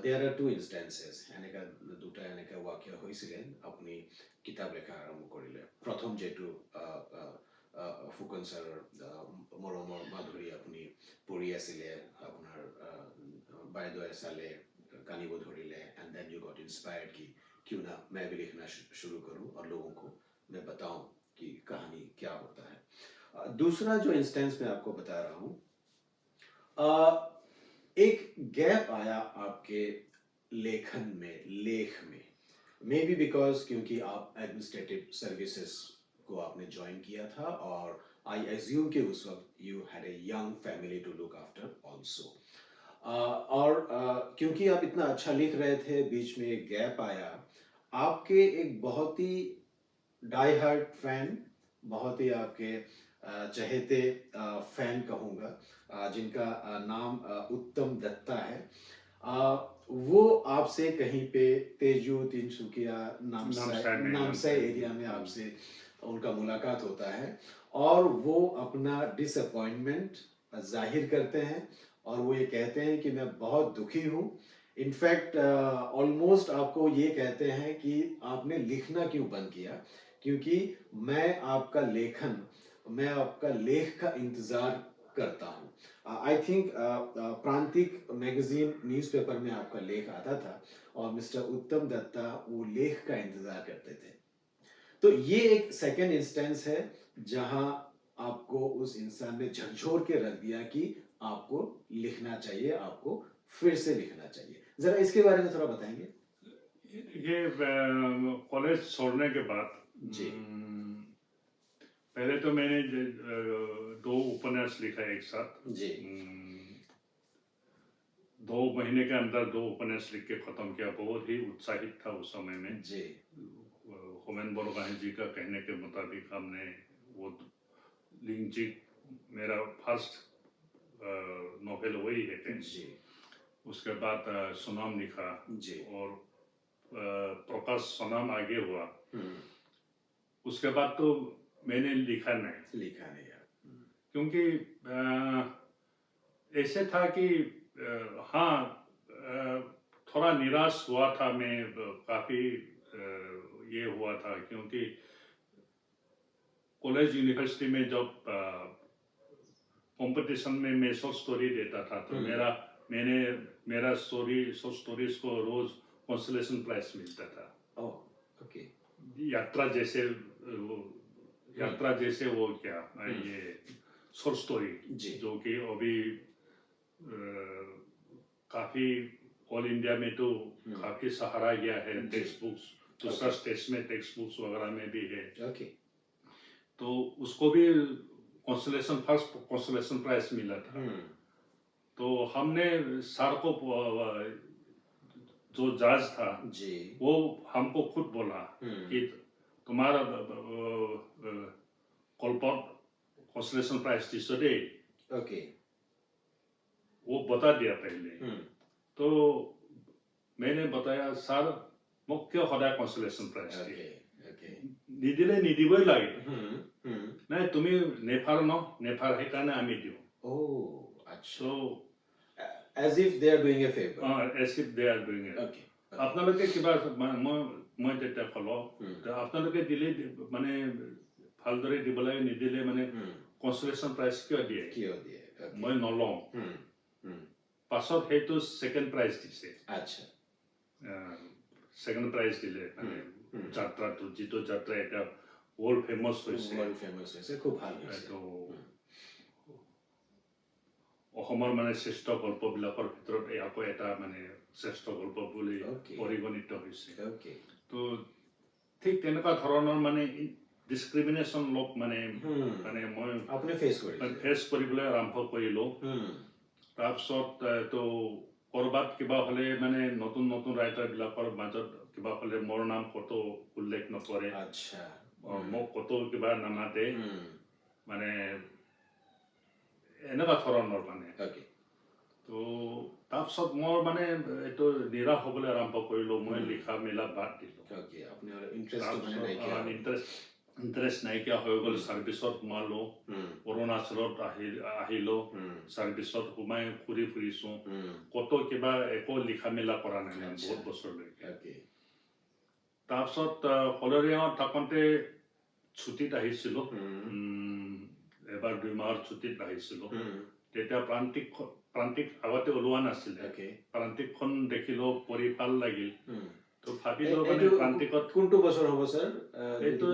there are two instances, এনেকা দুটা এনেকা वाक्य হৈছিলে আপুনি কিতাপ লেখা আৰম্ভ কৰিলে। প্ৰথম যেটো ফুকন ছাৰৰ মৰমৰ মাধুৰী আপুনি পঢ়ি আছিলে, আপোনাৰ বাইদেৱে চালে, কানিব ধৰিলে, and then you got inspired कि क्यों ना मैं भी लिखना शुरू करूं और लोगों को मैं बताऊं कि कहानी क्या होता है। दूसरा जो इंस्टेंस मैं आपको बता रहा हूं, एक गैप आया आपके लेखन में, लेख में, मे बी बिकॉज क्योंकि आप एडमिनिस्ट्रेटिव सर्विसेज को आपने ज्वाइन किया था और आई एज्यूम कि उस वक्त you had a young family to look after also, और क्योंकि आप इतना अच्छा लिख रहे थे, बीच में एक गैप आया, आपके एक बहुत ही डाई हार्ट फैन, बहुत ही आपके चहेते फैन कहूँगा, जिनका नाम उत्तम दत्ता है, वो आपसे कहीं पे तेजू, तिनसुकिया, नामसाई एरिया में आपसे उनका मुलाकात होता है और वो अपना डिसअपॉइंटमेंट जाहिर करते हैं और वो ये कहते हैं कि मैं बहुत दुखी हूँ। इनफैक्ट ऑलमोस्ट आपको ये कहते हैं कि आपने लिखना क्यों बंद किया, क्योंकि मैं आपका लेख का इंतजार करता हूँ। आई थिंक प्रांतिक मैगजीन न्यूज़पेपर में आपका लेख आता था और मिस्टर उत्तम दत्ता वो लेख का इंतजार करते थे। तो ये एक सेकेंड इंस्टेंस है जहां आपको उस इंसान ने झकझोर के रख दिया कि आपको लिखना चाहिए, आपको फिर से लिखना चाहिए। जरा इसके बारे में थोड़ा बताएंगे। ये कॉलेज छोड़ने के बाद जी, पहले तो मैंने 2 उपन्यास लिखा एक साथ जी, 2 महीने के अंदर 2 उपन्यास लिख के खत्म किया। बहुत ही उत्साहित था उस समय में जी। होमेन बोरगोहाई जी का कहने के मुताबिक हमने वो लिंजी, मेरा फर्स्ट नोवेल वही है जी। उसके बाद सोनाम लिखा जी। और प्रकाश सोनाम आगे हुआ। उसके बाद तो मैंने लिखा नहीं क्योंकि ऐसे था कि हाँ, थोड़ा निराश हुआ था मैं, काफ़ी ये हुआ था क्योंकि कॉलेज यूनिवर्सिटी में जब कंपटीशन में मैं शॉर्ट स्टोरी देता था तो मेरा शॉर्ट स्टोरीज को रोज कंसोलेशन प्राइज मिलता था। ओके। यात्रा जैसे वो क्या ये शॉर्ट स्टोरी जो कि अभी काफी ऑल इंडिया में तो काफी सहारा गया है, टेक्स्ट बुक्स, दूसरा स्टेट्स में टेक्स्ट बुक्स वगैरह में भी है। तो उसको भी फर्स्ट कंसोलेशन प्राइज मिला था। तो हमने सर को, जो जज था वो हमको खुद बोला कि तुम्हारा कंसोलेशन प्राइज दिस डे, वो बता दिया पहले। तो मैंने बताया सर मुख्य सदा कंसोलेशन प्राइज निदिले निदिबই লাগে নাই, তুমি নেফার নেফার সেইকাৰণে আমি দিওঁ। So as if they are doing a favor, as if they are doing it। আপোনালোকে কিবা মই তেতিয়া কলো আপোনালোকে দিলে মানে ভালদৰে দিব লাগে, নিদিলে মানে কনসোলেশন প্ৰাইজ কিয় দিয়ে মই নলওঁ। পাছত সেইটো সেকেন্ড প্ৰাইজ দিছে। আচ্ছা, সেকেন্ড প্ৰাইজ দিলে মানে যাত্ৰাটো, যিটো যাত্ৰা এটা वर्ल्ड फेमस হৈছে, খুব ভাল হৈছে। তো অসমৰ মানে শ্ৰেষ্ঠ গল্পবিলাকৰ ভিতৰত আকৌ এটা মানে শ্ৰেষ্ঠ গল্প বুলি পৰিগণিত হৈছে তো ঠিক তেনেকুৱা ধৰণৰ মানে ডিছক্ৰিমিনেশ্যন লক মানে মই আপুনি ফেচ কৰিবলৈ আৰম্ভ কৰিলোঁ তাৰপিছত তো কৰবাত কিবা হ'লে মানে নতুন নতুন ৰাইটাৰবিলাকৰ মাজত কিবা হ'লে মোৰ নাম ক'তো উল্লেখ নকৰে মোক ক'তো কিবা নামাতে মানে এনেকুৱা ধৰণৰ মানে তো তাৰপিছত মই মানে এইটো নিৰাশ হ'বলৈ আৰম্ভ কৰিলোঁ মই লিখা মেলা বাদ দিলোঁ ইণ্টাৰেষ্ট নাইকিয়া হৈ গ'ল ছাৰ্ভিচত সোমালোঁ অৰুণাচলত আহিলোঁ ছাৰ্ভিচত সোমাই ঘূৰি ফুৰিছোঁ ক'তো কিবা একো লিখা মেলা কৰা নাই বহুত বছৰলৈকে তাৰপিছত কলৰিয়াঙত থাকোঁতে ছুটীত আহিছিলোঁ এবাৰ 2 মাহৰ ছুটীত আহিছিলোঁ তেতিয়া প্ৰান্তিক আগতে ওলোৱা নাছিলে প্ৰান্তিকখন দেখিলোঁ পঢ়ি ভাল লাগিল তো ভাবিলোঁ মানে প্ৰান্তিকত কোনটো বছৰ হ'ব স্যাৰ এইটো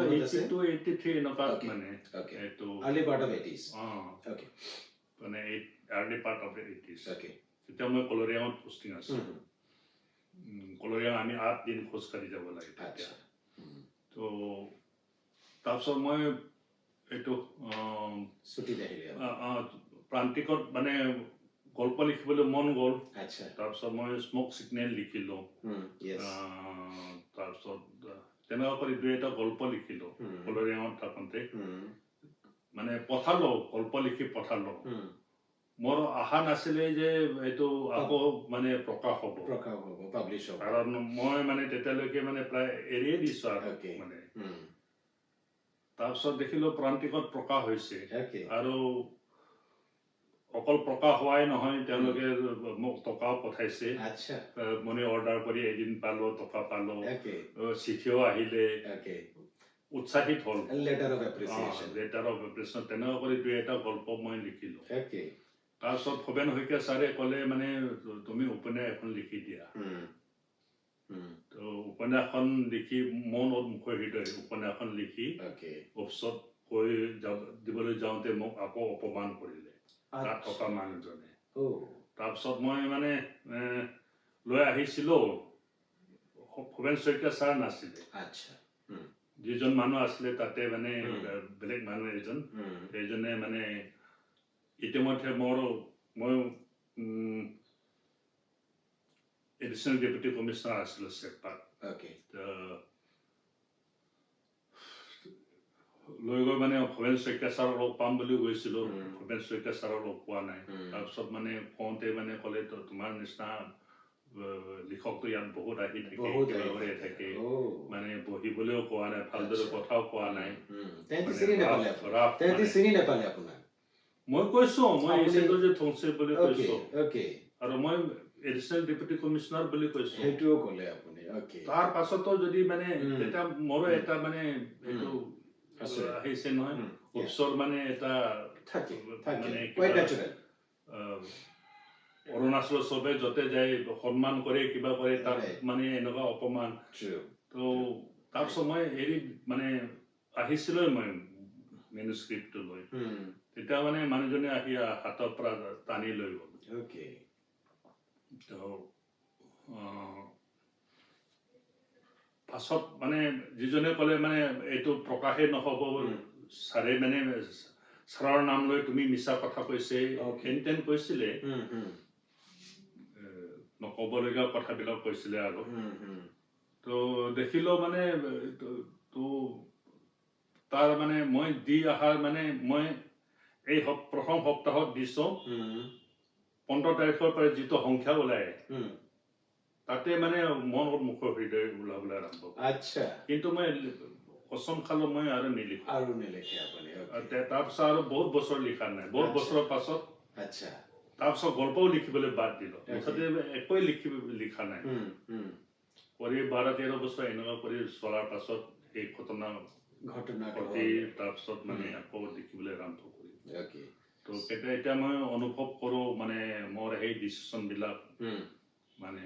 82 এনেকুৱা মানে এইটো আৰ্লি পাৰ্ট অফ 80s মানে আৰ্লি পাৰ্ট অফ 80s তেতিয়া মই কলৰিয়াঙত পোষ্টিং আছিলোঁ কলৰিয়াং আমি 8 দিন খোজকাঢ়ি যাব লাগে তেতিয়া তো তাৰপিছত মই এইটো প্ৰান্তিকত মানে গল্প লিখিবলৈ মন গ'ল তাৰপিছত মই স্মক ছিগনেল লিখিলোঁ তাৰপিছত তেনেকুৱা কৰি 2-এটা গল্প লিখিলোঁ কলৰিয়াঙত থাকোঁতে মানে পঠালোঁ গল্প লিখি পঠালোঁ মোৰ আশা নাছিলে যে এইটো আকৌ মানে প্ৰকাশ হ'ব কাৰণ মই মানে তেতিয়ালৈকে মানে প্ৰায় এৰিয়ে দিছোঁ আৰু মানে তাৰপিছত দেখিলোঁ প্ৰান্তিকত প্ৰকাশ হৈছে আৰু অকল প্ৰকাশ হোৱাই নহয় তেওঁলোকে মোক টকাও পঠাইছে মনি অৰ্ডাৰ কৰি এদিন পালোঁ টকা পালোঁ চিঠিও আহিলে উৎসাহিত হ'ল লেটাৰ অফ এপ্ৰিচিয়েশ্যন তেনেকুৱা কৰি 2-এটা গল্প মই লিখিলোঁ তাৰপিছত ভৱেন শইকীয়া ছাৰে ক'লে মানে তুমি উপন্যাস এখন লিখি দিয়া তো উপন্যাসখন লিখি মন মুখৰ হৃদয় উপন্যাসখন লিখি অফিচত কৈ দিবলৈ যাওঁতে মোক আকৌ অপমান কৰিলে তাত থকা মানুহজনে তাৰপিছত মই মানে লৈ আহিছিলোঁ ভৱেন শইকীয়া ছাৰ নাছিলে যিজন মানুহ আছিলে তাতে মানে বেলেগ মানুহ এজন সেইজনে মানে ইতিমধ্যে মই এডিশ্যনেল ডেপুটি কমিশ্যনাৰ আছিলোঁ চেকপাত লৈ গৈ মানে ভৱেন শইকীয়া ছাৰক লগ পাম বুলি গৈছিলোঁ ভৱেন শইকীয়া ছাৰক লগ পোৱা নাই তাৰপিছত মানে কওঁতে মানে ক'লে তোমাৰ নিচিনা লিখকটো ইয়াত বহুত আহি থাকে মানে বহিবলৈও কোৱা নাই ভালদৰে কথাও কোৱা নাই মই কৈছোঁ মই এচিটো যে থংচে বুলি কৈছোঁ আৰু মই এডিশ্যনেল ডেপুটি কমিশ্যনাৰ বুলি কৈছোঁ সেইটোও ক'লে আপুনি তাৰ পাছতো যদি মানে তেতিয়া মোৰো এটা মানে এইটো আহিছে নহয় অফিচৰ মানে এটা মানে অৰুণাচলৰ চবে য'তে যায় সন্মান কৰে কিবা কৰে তাত মানে এনেকুৱা অপমান তো তাৰপিছত মই হেৰি মানে আহিছিলোঁ মই মেনুস্ক্ৰিপ্টটো লৈ তেতিয়া মানে মানুহজনে আহি হাতৰ পৰা টানি লৈ গ'ল তো পাছত মানে যিজনে ক'লে মানে এইটো প্ৰকাশেই নহ'ব ছাৰে মানে ছাৰৰ নাম লৈ তুমি মিছা কথা কৈছে হেন কৈছিলে নক'বলগীয়া কথাবিলাক কৈছিলে আৰু তো দেখিলোঁ মানে তো তাৰ মানে মই দি অহাৰ মানে মই এই প্ৰথম সপ্তাহত দিছোঁ 15 তাৰিখৰ পৰা যিটো সংখ্যা ওলায় তাতে মানে মন মুখৰ হৃদয় ওলাবলৈ আৰম্ভ কিন্তু মই কচম খালোঁ মই আৰু নিলিখোঁ তাৰপিছত আৰু বহুত বছৰ লিখা নাই বহুত বছৰৰ পাছত তাৰপিছত গল্পও লিখিবলৈ বাদ দিলোঁ মুঠতে একোৱে লিখা নাই কৰি 12-13 বছৰ এনেকুৱা কৰি চলাৰ পাছত এই ঘটনা তাৰপিছত মানে আকৌ লিখিবলৈ আৰম্ভ কৰিলোঁ তো এতিয়া মই অনুভৱ কৰোঁ মানে মোৰ সেই ডিচিশ্যনবিলাক মানে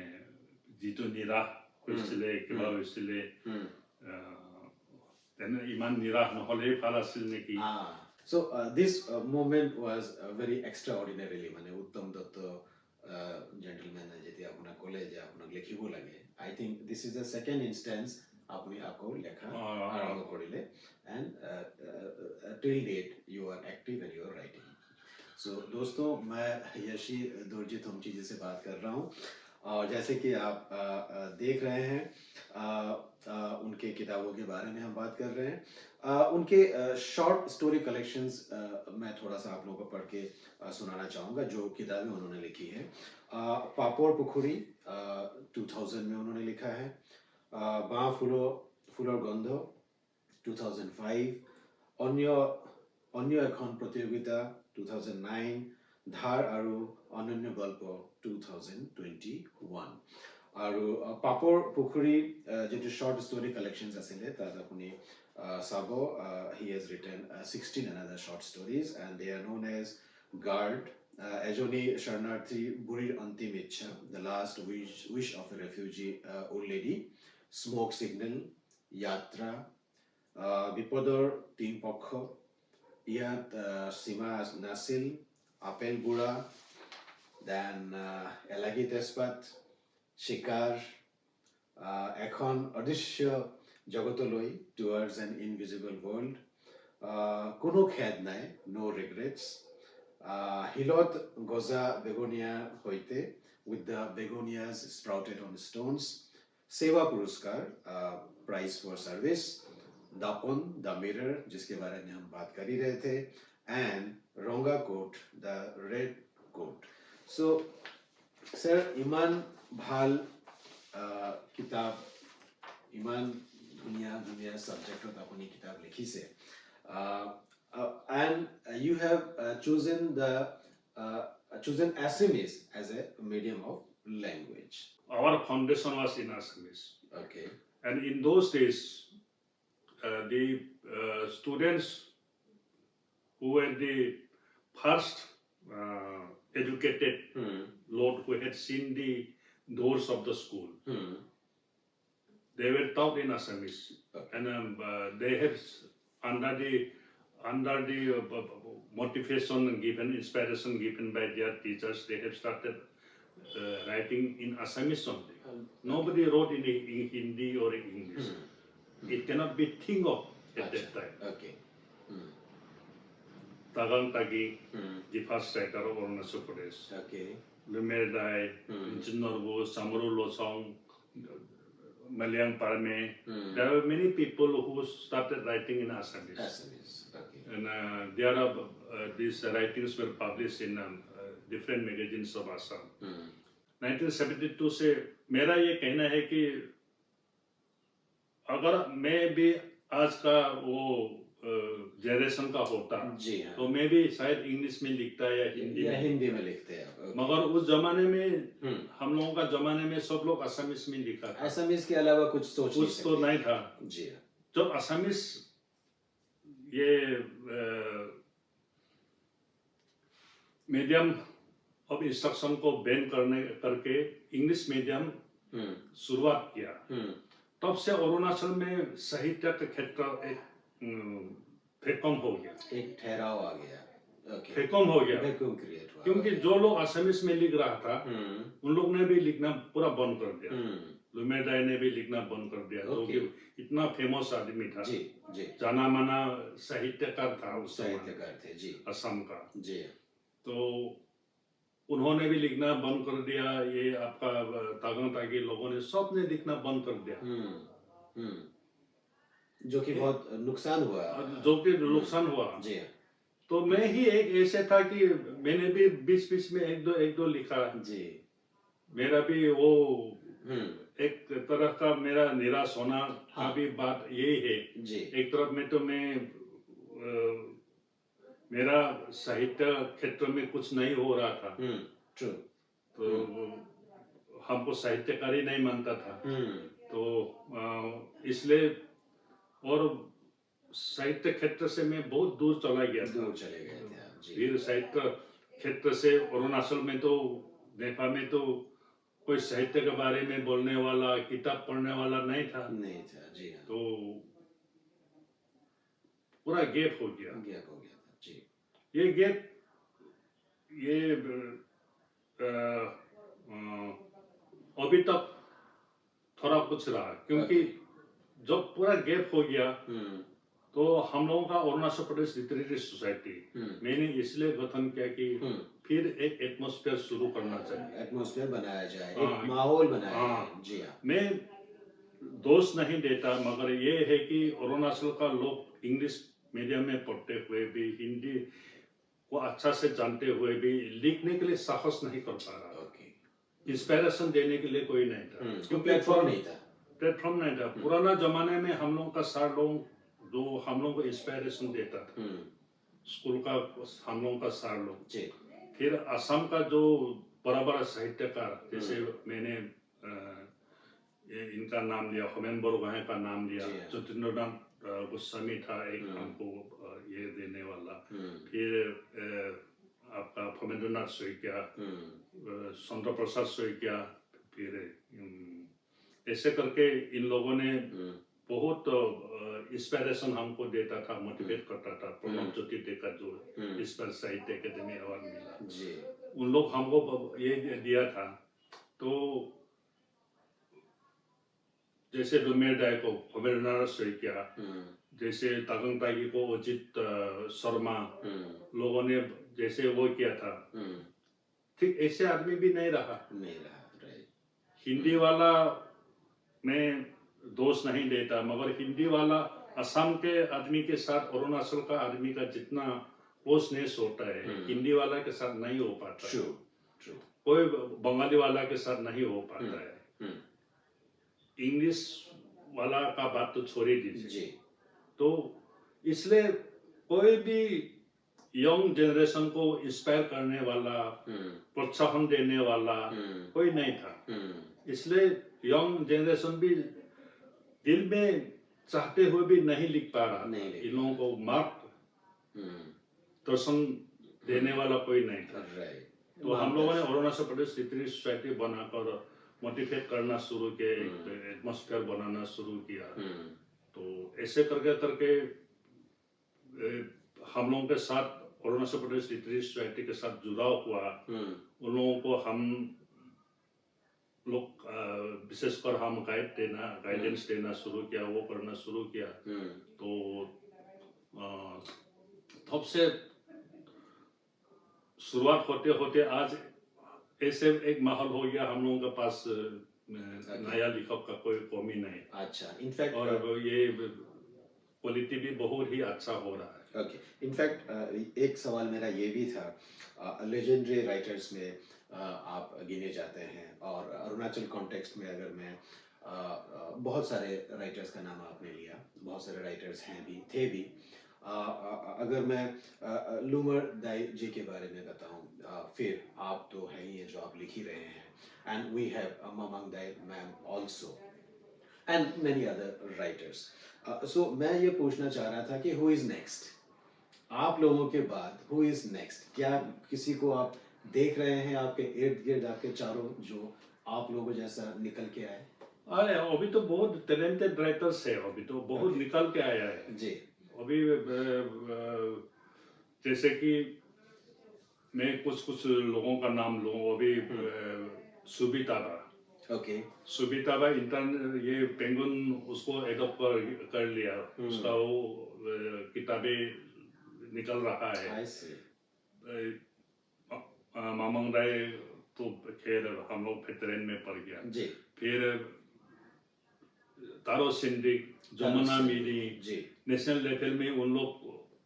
যিটো নিৰাশ হৈছিলে কিবা হৈছিলে তেনে ইমান নিৰাশ নহ'লেই ভাল আছিল নেকি So this moment was very extraordinarily মানে উত্তম দত্ত gentleman যেটি আপোনাক ক'লে যে আপোনাক লিখিব লাগে I think this is the second instance আপুনি আকৌ লেখা আৰম্ভ কৰিলে and till date you are active and you are writing. So दोस्तों मैं यशी दुर्जित होमची जी से बात कर रहा हूँ और जैसे कि आप देख रहे हैं उनके किताबों के बारे में हम बात कर रहे हैं उनके शॉर्ट स्टोरी कलेक्शंस मैं थोड़ा सा आप लोगों को पढ़ के सुनाना चाहूँगा जो किताबें उन्होंने लिखी है पापोर पुखुरी 2000 में उन्होंने लिखा है बाँ फुलोर गंध 2005 अन्य এখন प्रतियोगिता 2009 ধাৰ আৰু অনন্য গল্প 2021 আৰু পাপৰ পুখুৰী যেটো শৰ্ট ষ্টৰী কালেকশনস আছিলে তাত আপুনি চাব he has written 16 another short stories and they are known as guard এজনী শরণার্থী বুঢ়ীৰ অন্তিম ইচ্ছা the last wish of a refugee old lady smoke signal यात्रा বিপদৰ তিন পক্ষ ইয়াত সীমা নাছিল আপেল বুঢ়া দেন এলাগী তেজপাত শিকাৰ এখন অদৃশ্য জগতলৈ টুৱাৰ্ডছ এন ইনভিজিবল ৱৰ্ল্ড কোনো খেদ নাই নো ৰিগ্ৰেটছ হিলত গজা বেগনিয়াৰ সৈতে with the begonias sprouted on stones सेवा पुरस्कार prize for service Dapon the mirror जिसके बारे में हम बात कर ही रहे थे एंड रोंगा coat the red coat so sir इमान भाल किताब इमान दुनिया सब्जेक्ट होता अपनी किताब लिखी से and you have chosen Assamese as a medium of language. Our foundation was in Assamese. Okay. And in those days, the students who were the first educated lot who had seen the doors of the school, they were taught in Assamese. Okay. And they have, under the motivation given, inspiration given by their teachers, they have started writing in Assamese only. Nobody wrote in Hindi or in English. It cannot be think of at that time. Okay. Tagang Tagi, the first writer of Arunachal Pradesh. Okay. Lumer Dai, Jinnorbo, Samaru Losong, Malayang Parme. There are many people who started writing in Assamese. Assamese. Okay. And these writings were published in different magazines of Assam. 1972 से मेरा ये कहना है कि अगर मैं भी आज का वो जनरेशन का होता तो मैं भी शायद इंग्लिश में लिखता या हिंदी में लिखते हैं मगर उस जमाने में हम लोगों का जमाने में सब लोग असमीज में लिखा था असमीज के अलावा कुछ तो नहीं था जी जब असमीज ये मीडियम ऑफ इंस्ट्रक्शन को बैन करके इंग्लिश मीडियम शुरुआत किया तब से अरुणाचल में साहित्य का क्षेत्र एक फेकम हो गया एक ठहराव आ गया फेकम हो गया क्रिएट हुआ क्योंकि जो लोग असमीज में लिख रहा था उन लोग ने भी लिखना पूरा बंद कर दिया लुमेदाई ने भी लिखना बंद कर दिया जो कि इतना फेमस आदमी था जी जी जाना माना साहित्यकार था उस साहित्यकार थे जी असम का जी तो उन्होंने भी लिखना बंद कर दिया ये आपका तागंग तागी लोगों ने सब ने लिखना बंद कर दिया जो कि बहुत नुकसान हुआ जी तो मैं ही एक ऐसे था कि मैंने भी बीच में एक दो लिखा जी मेरा भी वो एक तरह का मेरा निराश होना का भी बात यही है जी एक तरफ में तो मैं मेरा साहित्य क्षेत्र में कुछ नहीं हो रहा था ट्रू तो हमको साहित्यकारी नहीं मानता था तो इसलिए और साहित्य क्षेत्र से मैं बहुत दूर चले गए थे फिर साहित्य क्षेत्र से अरुणाचल में तो नेपाल में तो कोई साहित्य के बारे में बोलने वाला किताब पढ़ने वाला नहीं था जी तो पूरा गैप हो गया ये गैप ये अ, अ, अभी तक थोड़ा कुछ रहा, क्योंकि जब पूरा गैप हो गया तो हम लोगों का अरुणाचल प्रदेश लिटरेरी सोसाइटी मैंने इसलिए गठन किया कि फिर एक एटमॉस्फेयर शुरू करना चाहिए, एटमॉस्फेयर बनाया जाए, एक माहौल बनाया जाए। जी हाँ, मैं दोष नहीं देता, मगर ये है कि अरुणाचल का लोग इंग्लिश मीडियम में पढ़ते हुए भी, हिंदी को अच्छा से जानते हुए भी लिखने के लिए साहस नहीं कर पा रहा। इंस्पिरेशन देने के लिए कोई नहीं था, क्योंकि प्लेटफॉर्म नहीं था। पुराना जमाने में हम लोग का सार लोग जो हम लोग को इंस्पिरेशन देता था, स्कूल का हम लोग का सार लोग, फिर असम का जो बड़ा बड़ा साहित्यकार, जैसे मैंने इनका नाम लिया, होमेन बोरगोहाई का नाम लिया, ज्योतिर्नाथ गोस्वामी था एक हमको ये देने वाला, फिर आपका फमेंद्रनाथ सोइकिया, चंद्र प्रसाद सोइकिया, फिर ऐसे करके इन लोगों ने बहुत इंस्पिरेशन हमको देता था, मोटिवेट करता था। प्रणब ज्योति टेकर जो इस पर साहित्य अकेडमी अवार्ड मिला, उन लोग हमको ये दिया था। तो जैसे डोमेर डाय को फमेंद्रनाथ सोइकिया, जैसे तागंग तागी को अजित शर्मा लोगों ने जैसे वो किया था, ठीक ऐसे आदमी भी नहीं रहा। हिंदी वाला मैं दोष नहीं देता, मगर हिंदी वाला असम के आदमी के साथ अरुणाचल का आदमी का जितना क्लोजनेस होता है, हिंदी वाला के साथ नहीं हो पाता है। कोई बंगाली वाला के साथ नहीं हो पाता है। इंग्लिश वाला का बात तो छोड़ ही दीजिए। तो इसलिए कोई भी यंग जनरेशन को इंस्पायर करने वाला, प्रोत्साहन देने वाला कोई नहीं था। इसलिए यंग जनरेशन भी दिल में चाहते हुए भी नहीं लिख पा रहा। इन लोगों को मार्ग दर्शन देने वाला कोई नहीं था। तो हम लोगों ने अरुणाचल प्रदेश लिटरेरी सोसाइटी बनाकर मोटिवेट करना शुरू किया, एटमॉस्फेयर बनाना शुरू किया। तो ऐसे करके करके हम लोगों के साथ अरुणाचल प्रदेश लिटरेरी सोसाइटी के साथ जुड़ाव हुआ। उन लोगों को हम लोग विशेषकर हम गाइडेंस देना शुरू किया, वो करना शुरू किया। तो तब से शुरुआत होते होते आज ऐसे एक माहौल हो गया, हम लोगों के पास नया लेखक का कोई कमी नहीं। अच्छा, इनफैक्ट और ये क्वालिटी भी बहुत ही अच्छा हो रहा है। ओके, इनफैक्ट एक सवाल मेरा ये भी था, लेजेंडरी राइटर्स में आप गिने जाते हैं, और अरुणाचल कॉन्टेक्स्ट में अगर मैं बहुत सारे राइटर्स का नाम आपने लिया, बहुत सारे राइटर्स हैं भी, थे भी। अगर मैं लूमर दाई जी के बारे में बताऊं, फिर आप तो है ही, जो आप लिख ही रहे हैं, and we have Mamang Dai ma'am also and many other writers. So मैं ये पूछना चाह रहा था कि हु इज नेक्स्ट, आप लोगों के बाद हु इज नेक्स्ट? क्या किसी को आप देख रहे हैं आपके इर्द गिर्द, आपके चारों, जो आप लोगों जैसा निकल के आए? अरे अभी तो बहुत टैलेंटेड राइटर्स है, अभी तो बहुत निकल के आया है जी। अभी जैसे कि मैं कुछ लोगों का नाम लूं, अभी सुबिताबा। सुबिताबा इंटर्न, ये पेंगुइन उसको एडॉप्ट कर लिया, उसका वो किताबें निकल रहा है। मामांग दाई तो खैर हम लोग वेटरन में पड़ गया जी। फिर तारो सिंधिक, जमुना मिनी, नेशनल लेवल में उन लोग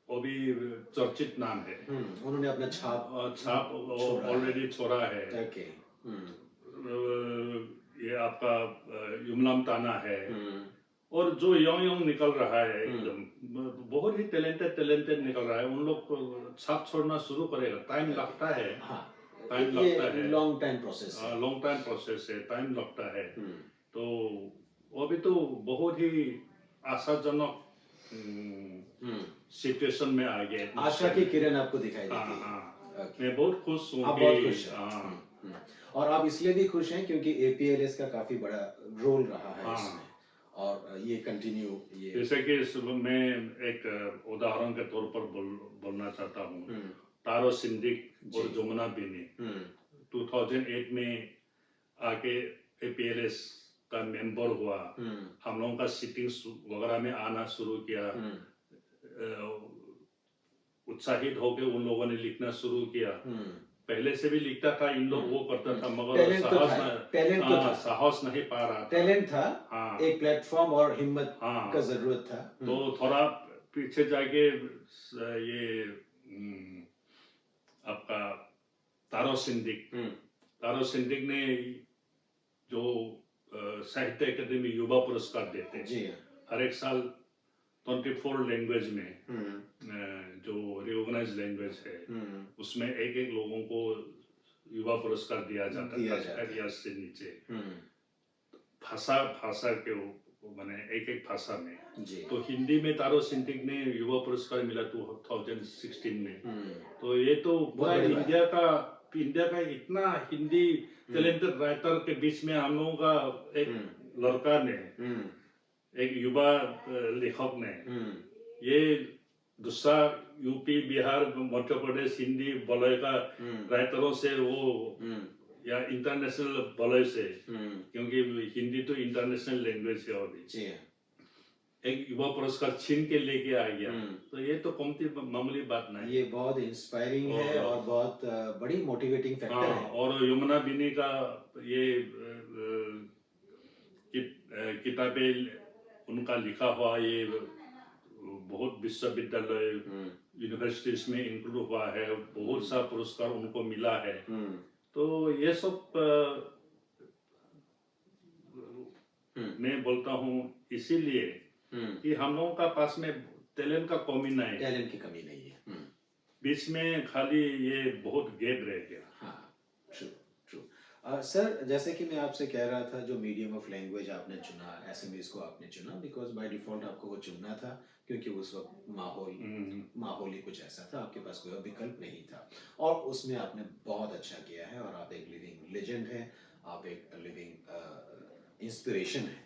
अभी चर्चित नाम है। उन्होंने अपना छाप ऑलरेडी छोड़ा है। ये आपका युमलाम ताना है, और जो यंग निकल रहा है, एकदम बहुत ही टैलेंटेड निकल रहा है। उन लोग को छाप छोड़ना शुरू करेगा, टाइम लगता है। टाइम लगता है, लॉन्ग टाइम प्रोसेस है, टाइम लगता है। तो अभी तो बहुत ही आशाजनक सिचुएशन में आ गए। आशा की किरण आपको दिखाई देती है। मैं बहुत खुश हूँ। आप बहुत खुश हैं। और आप इसलिए भी खुश हैं क्योंकि APLS का काफी बड़ा रोल रहा है इसमें, और ये कंटिन्यू ये जैसे कि मैं एक उदाहरण के तौर पर बोलना चाहता हूँ। तारो सिंधिक और जमुना बिनी 2008 में आके APLS का मेंबर हुआ। हम लोगों का सीटिंग्स वगैरह में आना शुरू किया। उत्साहित होकर उन लोगों ने लिखना शुरू किया। पहले से भी लिखता था, इन लोग वो करता था, मगर साहस नहीं पा रहा था। टैलेंट था, हाँ, एक प्लेटफॉर्म और हिम्मत का जरूरत था। तो थोड़ा पीछे जाके ये आपका तारो सिंधिक ने जो साहित्य अकादमी युवा पुरस्कार देते हैं हर एक साल 24 लैंग्वेज में जो रिकॉग्नाइज्ड लैंग्वेज है उसमें एक लोगों को युवा पुरस्कार दिया जाता है 18 से नीचे। भाषा के माने एक भाषा में। तो हिंदी में तारो सिंधिक ने युवा पुरस्कार मिला 2016 में। तो ये तो पूरा इंडिया का इतना हिंदी टैलेंटेड राइटर के बीच में हम लोगों का एक लड़का ने, एक युवा लेखक ने ये दूसरा यूपी, बिहार, मध्य प्रदेश हिंदी बोले का राइटरों से वो या इंटरनेशनल बोले से, क्योंकि हिंदी तो इंटरनेशनल लैंग्वेज है अभी, एक युवा पुरस्कार छीन के लेके आ गया। तो ये तो कमती मामूली बात नहीं, ये बहुत इंस्पायरिंग है और बहुत बड़ी मोटिवेटिंग फैक्टर है। और यमुना बिनी का ये किताबें उनका लिखा हुआ ये बहुत विश्वविद्यालय यूनिवर्सिटीज में इंक्लूड हुआ है, बहुत सा पुरस्कार उनको मिला है। तो ये सब मैं बोलता हूँ इसीलिए कि हम लोगों का पास में टैलेंट का कमी नहीं, टैलेंट की कमी नहीं है। बीच में खाली ये बहुत गैप रह गया। हाँ, ट्रू ट्रू। सर, जैसे कि मैं आपसे कह रहा था, जो मीडियम ऑफ लैंग्वेज आपने चुना, एसएमएस को आपने चुना बिकॉज बाय डिफॉल्ट आपको वो चुनना था, क्योंकि उस वक्त माहौल ही कुछ ऐसा था, आपके पास कोई विकल्प नहीं था और उसमें आपने बहुत अच्छा किया है और आप एक लिविंग लेजेंड है, आप एक लिविंग इंस्पिरेशन है।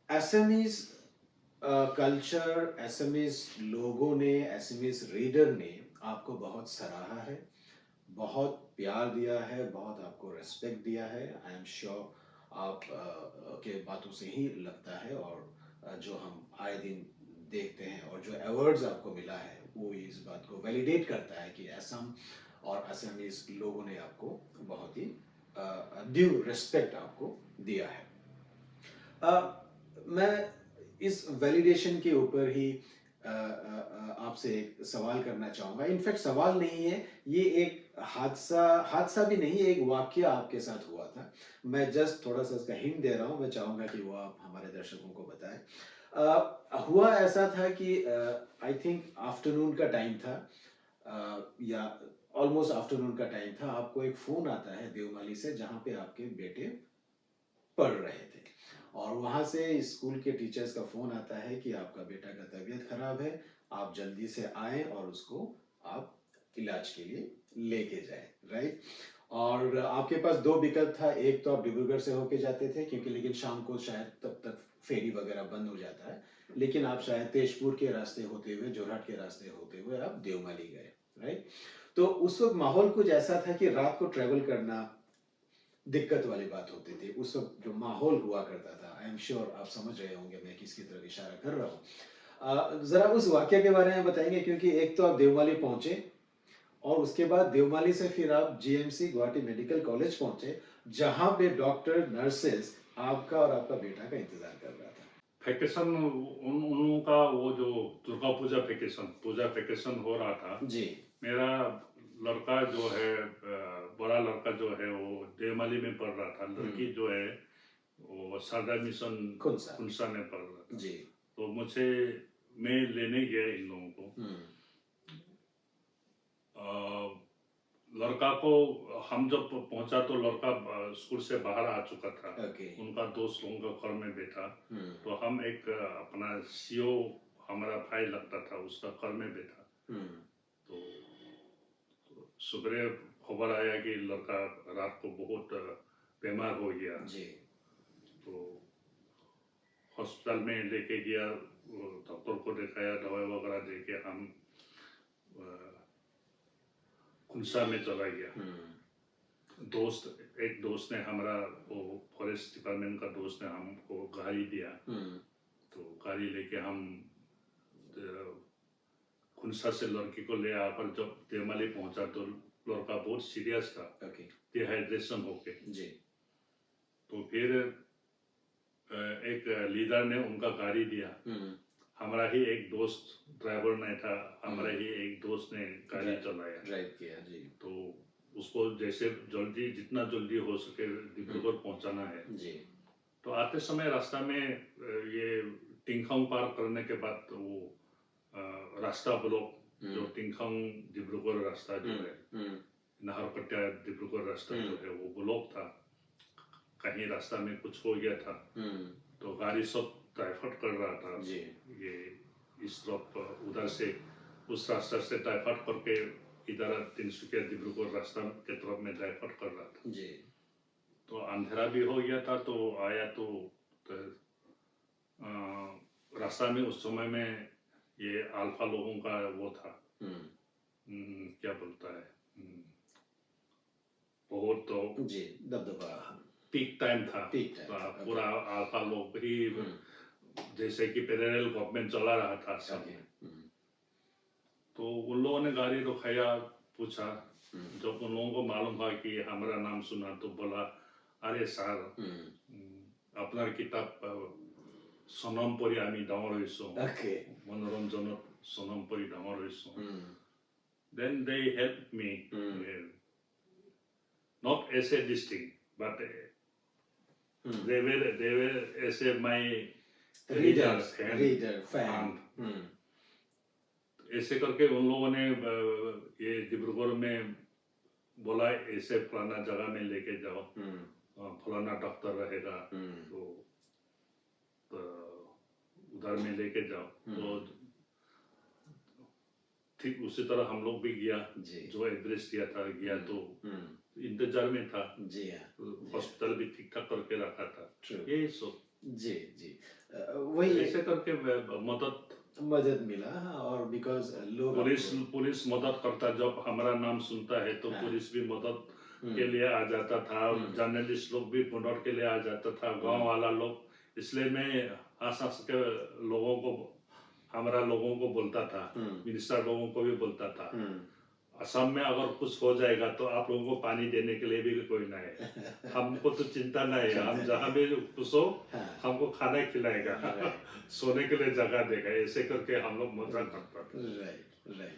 एसएमएस कल्चर, एसएमएस लोगों ने, एसएमएस रीडर ने आपको बहुत सराहा है, बहुत प्यार दिया है, बहुत आपको रेस्पेक्ट दिया है। आई एम श्योर आप के बातों से ही लगता है, और जो हम आए दिन देखते हैं और जो अवार्ड्स आपको मिला है वो इस बात को वैलिडेट करता है कि असम और असमीज लोगों ने आपको बहुत ही ड्यू रिस्पेक्ट आपको दिया है। मैं इस वैलिडेशन के ऊपर ही आपसे एक सवाल करना चाहूँगा। इनफैक्ट सवाल नहीं है, ये एक हादसा भी नहीं, एक वाक्य आपके साथ हुआ था। मैं जस्ट थोड़ा सा इसका हिंट दे रहा हूँ, मैं चाहूँगा कि वो आप हमारे दर्शकों को बताएं। हुआ ऐसा था कि आई थिंक आफ्टरनून का टाइम था, या ऑलमोस्ट आफ्टरनून का टाइम था। आपको एक फ़ोन आता है देवमाली से, जहाँ पे आपके बेटे पढ़ रहे थे, और वहाँ से स्कूल के टीचर्स का फ़ोन आता है कि आपका बेटा का तबीयत खराब है, आप जल्दी से आएँ और उसको आप इलाज के लिए लेके जाएं, राइट। और आपके पास दो विकल्प था, एक तो आप डिब्रूगढ़ से होके जाते थे, क्योंकि लेकिन शाम को शायद तब तक फेरी वगैरह बंद हो जाता है, लेकिन आप शायद तेजपुर के रास्ते होते हुए, जोरहाट के रास्ते होते हुए आप देवमाली गए, राइट। तो उस वक्त माहौल कुछ ऐसा था कि रात को ट्रेवल करना दिक्कत वाली बात होती थी। उस वक्त जो माहौल हुआ करता था, आई एम श्योर आप समझ रहे होंगे मैं किसकी तरफ इशारा कर रहा हूँ। जरा उस वाक्य के बारे में बताएंगे, क्योंकि एक तो आप देवमाली पहुंचे और उसके बाद देवमाली से फिर आप जीएमसी गुवाहाटी मेडिकल कॉलेज पहुंचे, जहां पे डॉक्टर, नर्सेस आपका और आपका बेटा का इंतजार कर रहा था। वैकेशन उन का वो जो दुर्गा पूजा वैकेशन हो रहा था जी। मेरा लड़का जो है, बड़ा लड़का जो है वो देवमाली में पढ़ रहा था, लड़की जो है वो शारदा मिशन खुनसा में पढ़ रहा था जी। तो मैं लेने गया इन लोगों को। लड़का को हम जब पहुंचा तो लड़का स्कूल से बाहर आ चुका था। उनका दोस्त लोगों का घर में बैठा, तो हम एक अपना सीओ हमारा भाई लगता था, उसका घर में बैठा। तो सुबह खबर आया कि लड़का रात को बहुत बीमार हो गया जी। तो हॉस्पिटल में लेके गया, डॉक्टर को दिखाया, दवाई वगैरह देके हम खुनसा में चला गया। एक दोस्त ने हमारा, वो फॉरेस्ट डिपार्टमेंट का दोस्त ने हमको गाड़ी दिया, तो गाड़ी लेके हम खुनसा से लड़की को ले आकर जब देवमाली पहुंचा तो लड़का बहुत सीरियस था, डिहाइड्रेशन होके जी। तो फिर एक लीडर ने उनका गाड़ी दिया, हमारा ही एक दोस्त ड्राइवर नहीं था, हमारा ही एक दोस्त ने गाड़ी चलाया, ड्राइव किया जी। तो उसको जैसे जल्दी, जितना जल्दी हो सके डिब्रूगढ़ पहुंचाना है जी। तो आते समय रास्ता में ये टिंगखंग पार करने के बाद तो वो रास्ता ब्लॉक, जो टिंगखंग डिब्रूगढ़ रास्ता जो है, नाहरकटिया डिब्रूगढ़ रास्ता जो है वो ब्लॉक था, कहीं रास्ता में कुछ हो गया था, तो गाड़ी सब डाइवर्ट कर रहा था जी। ये इस तरफ उधर से उस रास्ता से डाइवर्ट करके इधर तिनसुकिया डिब्रूगढ़ रास्ता के तरफ में डाइवर्ट कर रहा था जी। तो अंधेरा भी हो गया था, तो आया तो रास्ता में उस समय में ये अल्फा लोगों का वो था, क्या बोलता है, बहुत तो जी दबदबा, पीक टाइम था, पूरा अल्फा लोग ही जैसे कि फेडरल गवर्नमेंट चला रहा था सब। तो उन लोगों ने गाड़ी रुकाया, पूछा, जब उन लोगों को मालूम हुआ कि हमारा नाम सुना तो बोला, अरे सर, अपना किताब सोनम परी आमी डाঙर হৈছো, मनोरंजन सोनम परी डाঙर হৈছো। Then they helped me, not as a distinct, but they were as a my reader, fan. ऐसे करके उन लोगों ने ये डिब्रूगढ़ में बोला, ऐसे फलाना जगह में लेके जाओ, फलाना डॉक्टर रहेगा, तो उधर में लेके जाओ। तो ठीक उसी तरह हम लोग भी गया, जो एड्रेस दिया था गया, तो इंतजार में था जी। हॉस्पिटल भी ठीक ठाक करके रखा था, यही सब जी जी। वही ऐसे करके मदद मिला, और बिकॉज लोग पुलिस मदद करता, जब हमारा नाम सुनता है तो पुलिस भी मदद के लिए आ जाता था, जर्नलिस्ट लोग भी मदद के लिए आ जाता था, गांव वाला लोग। इसलिए मैं आस-पास के लोगों को, हमारा लोगों को बोलता था, मिनिस्टर लोगों को भी बोलता था, असम में अगर कुछ हो जाएगा तो आप लोगों को पानी देने के लिए भी कोई ना है, हमको तो चिंता नहीं है, हम जहाँ भी खुश हो हमको खाना खिलाएगा, सोने के लिए जगह देगा, ऐसे करके हम लोग मजाक करते थे। Right right.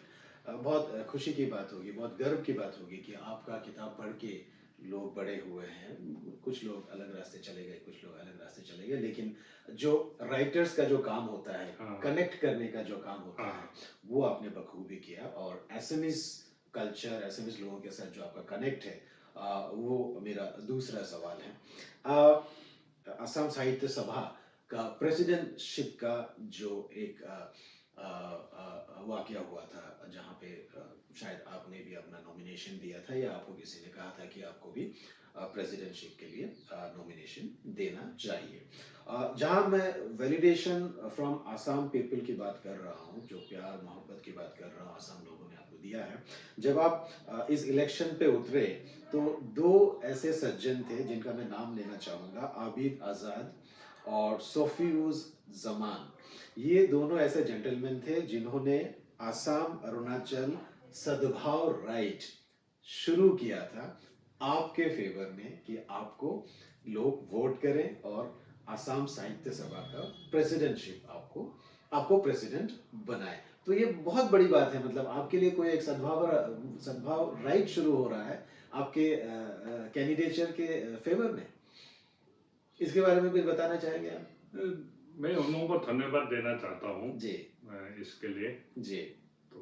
बहुत खुशी की बात होगी, बहुत गर्व की बात होगी कि आपका किताब पढ़ के लोग बड़े हुए हैं। कुछ लोग अलग रास्ते चले गए, कुछ लोग अलग रास्ते चले गए, लेकिन जो राइटर्स का जो काम होता है, कनेक्ट करने का जो काम होता है, वो आपने बखूबी किया। और एसएमएस कल्चर, एसएमएस लोगों के साथ जो आपका कनेक्ट है, वो मेरा दूसरा सवाल है। असम साहित्य सभा का प्रेसिडेंटशिप का जो एक वाकया हुआ था, जहाँ पे शायद आपने भी अपना नॉमिनेशन दिया था, या आपको किसी ने कहा था कि आपको भी प्रेसिडेंटशिप के लिए नॉमिनेशन देना चाहिए। जहाँ मैं वैलिडेशन फ्रॉम आसाम पीपल की बात कर रहा हूँ, जो प्यार मोहब्बत की बात कर रहा हूँ, आसाम लोगों ने आपको दिया है। जब आप इस इलेक्शन पे उतरे तो दो ऐसे सज्जन थे जिनका मैं नाम लेना चाहूँगा, आबिद आज़ाद और सोफियूज जमान। ये दोनों ऐसे जेंटलमैन थे जिन्होंने आसाम अरुणाचल सद्भाव राइट शुरू किया था आपके फेवर में, कि आपको लोग वोट करें और आसाम साहित्य सभा का प्रेसिडेंटशिप आपको प्रेसिडेंट बनाए। तो ये बहुत बड़ी बात है, मतलब आपके लिए कोई एक सद्भाव राइट शुरू हो रहा है आपके कैंडिडेचर के फेवर में। इसके बारे में कुछ बताना चाहेंगे आप? मैं उन लोगों को धन्यवाद देना चाहता हूँ जी इसके लिए जी। तो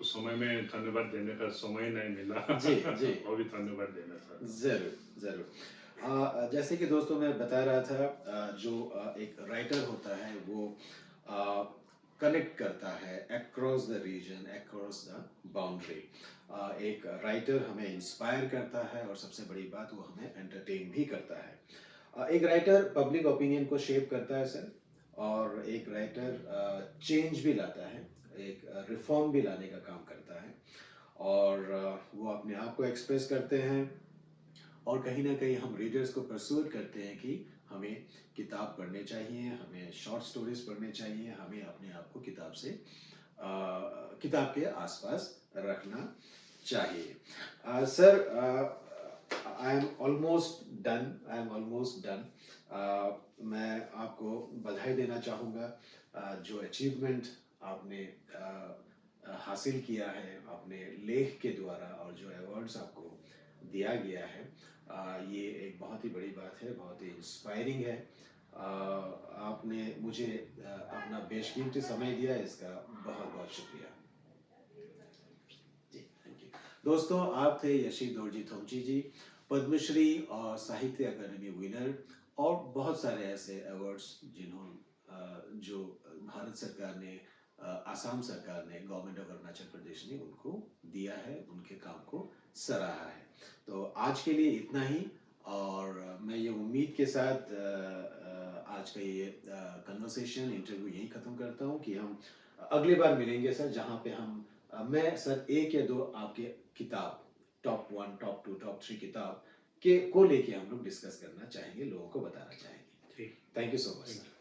उस समय में धन्यवाद देने का समय नहीं मिला जी जी। और भी धन्यवाद देना चाहता हूँ। जरूर जरूर। जैसे कि दोस्तों मैं बता रहा था, जो एक राइटर होता है वो कनेक्ट करता है across the region, across the boundary. एक राइटर हमें इंस्पायर करता है और सबसे बड़ी बात वो हमें एंटरटेन भी करता है। एक राइटर पब्लिक ओपिनियन को शेप करता है सर, और एक राइटर चेंज भी लाता है, एक रिफॉर्म भी लाने का काम करता है, और वो अपने आप को एक्सप्रेस करते हैं, और कहीं ना कहीं हम रीडर्स को परसूड करते हैं कि हमें किताब पढ़ने चाहिए, हमें शॉर्ट स्टोरीज पढ़ने चाहिए, हमें अपने आप को किताब से किताब के आसपास रखना चाहिए। Sir, I am almost done. मैं आपको बधाई देना चाहूँगा, जो अचीवमेंट आपने हासिल किया है अपने लेख के द्वारा, और जो अवार्ड्स आपको दिया गया है, ये एक बहुत ही बड़ी बात है, बहुत ही इंस्पायरिंग है। आपने मुझे अपना बेशकीमती समय दिया, इसका बहुत बहुत शुक्रिया जी, थैंक यू। दोस्तों, आप थे यशी दोरजी थोमची जी, पद्मश्री और साहित्य अकादमी विनर, और बहुत सारे ऐसे अवार्ड्स जो भारत सरकार ने, आसाम सरकार ने, गवर्नमेंट ऑफ अरुणाचल प्रदेश ने उनको दिया है, उनके काम को सराहा है। तो आज के लिए इतना ही, और मैं ये उम्मीद के साथ आज का ये कन्वर्सेशन, इंटरव्यू यहीं ख़त्म करता हूँ कि हम अगली बार मिलेंगे सर, जहाँ पे मैं सर एक या दो आपके किताब, टॉप 1, टॉप 2, टॉप 3 किताब को लेके हम लोग डिस्कस करना चाहेंगे, लोगों को बताना चाहेंगे। ठीक, thank you so much sir.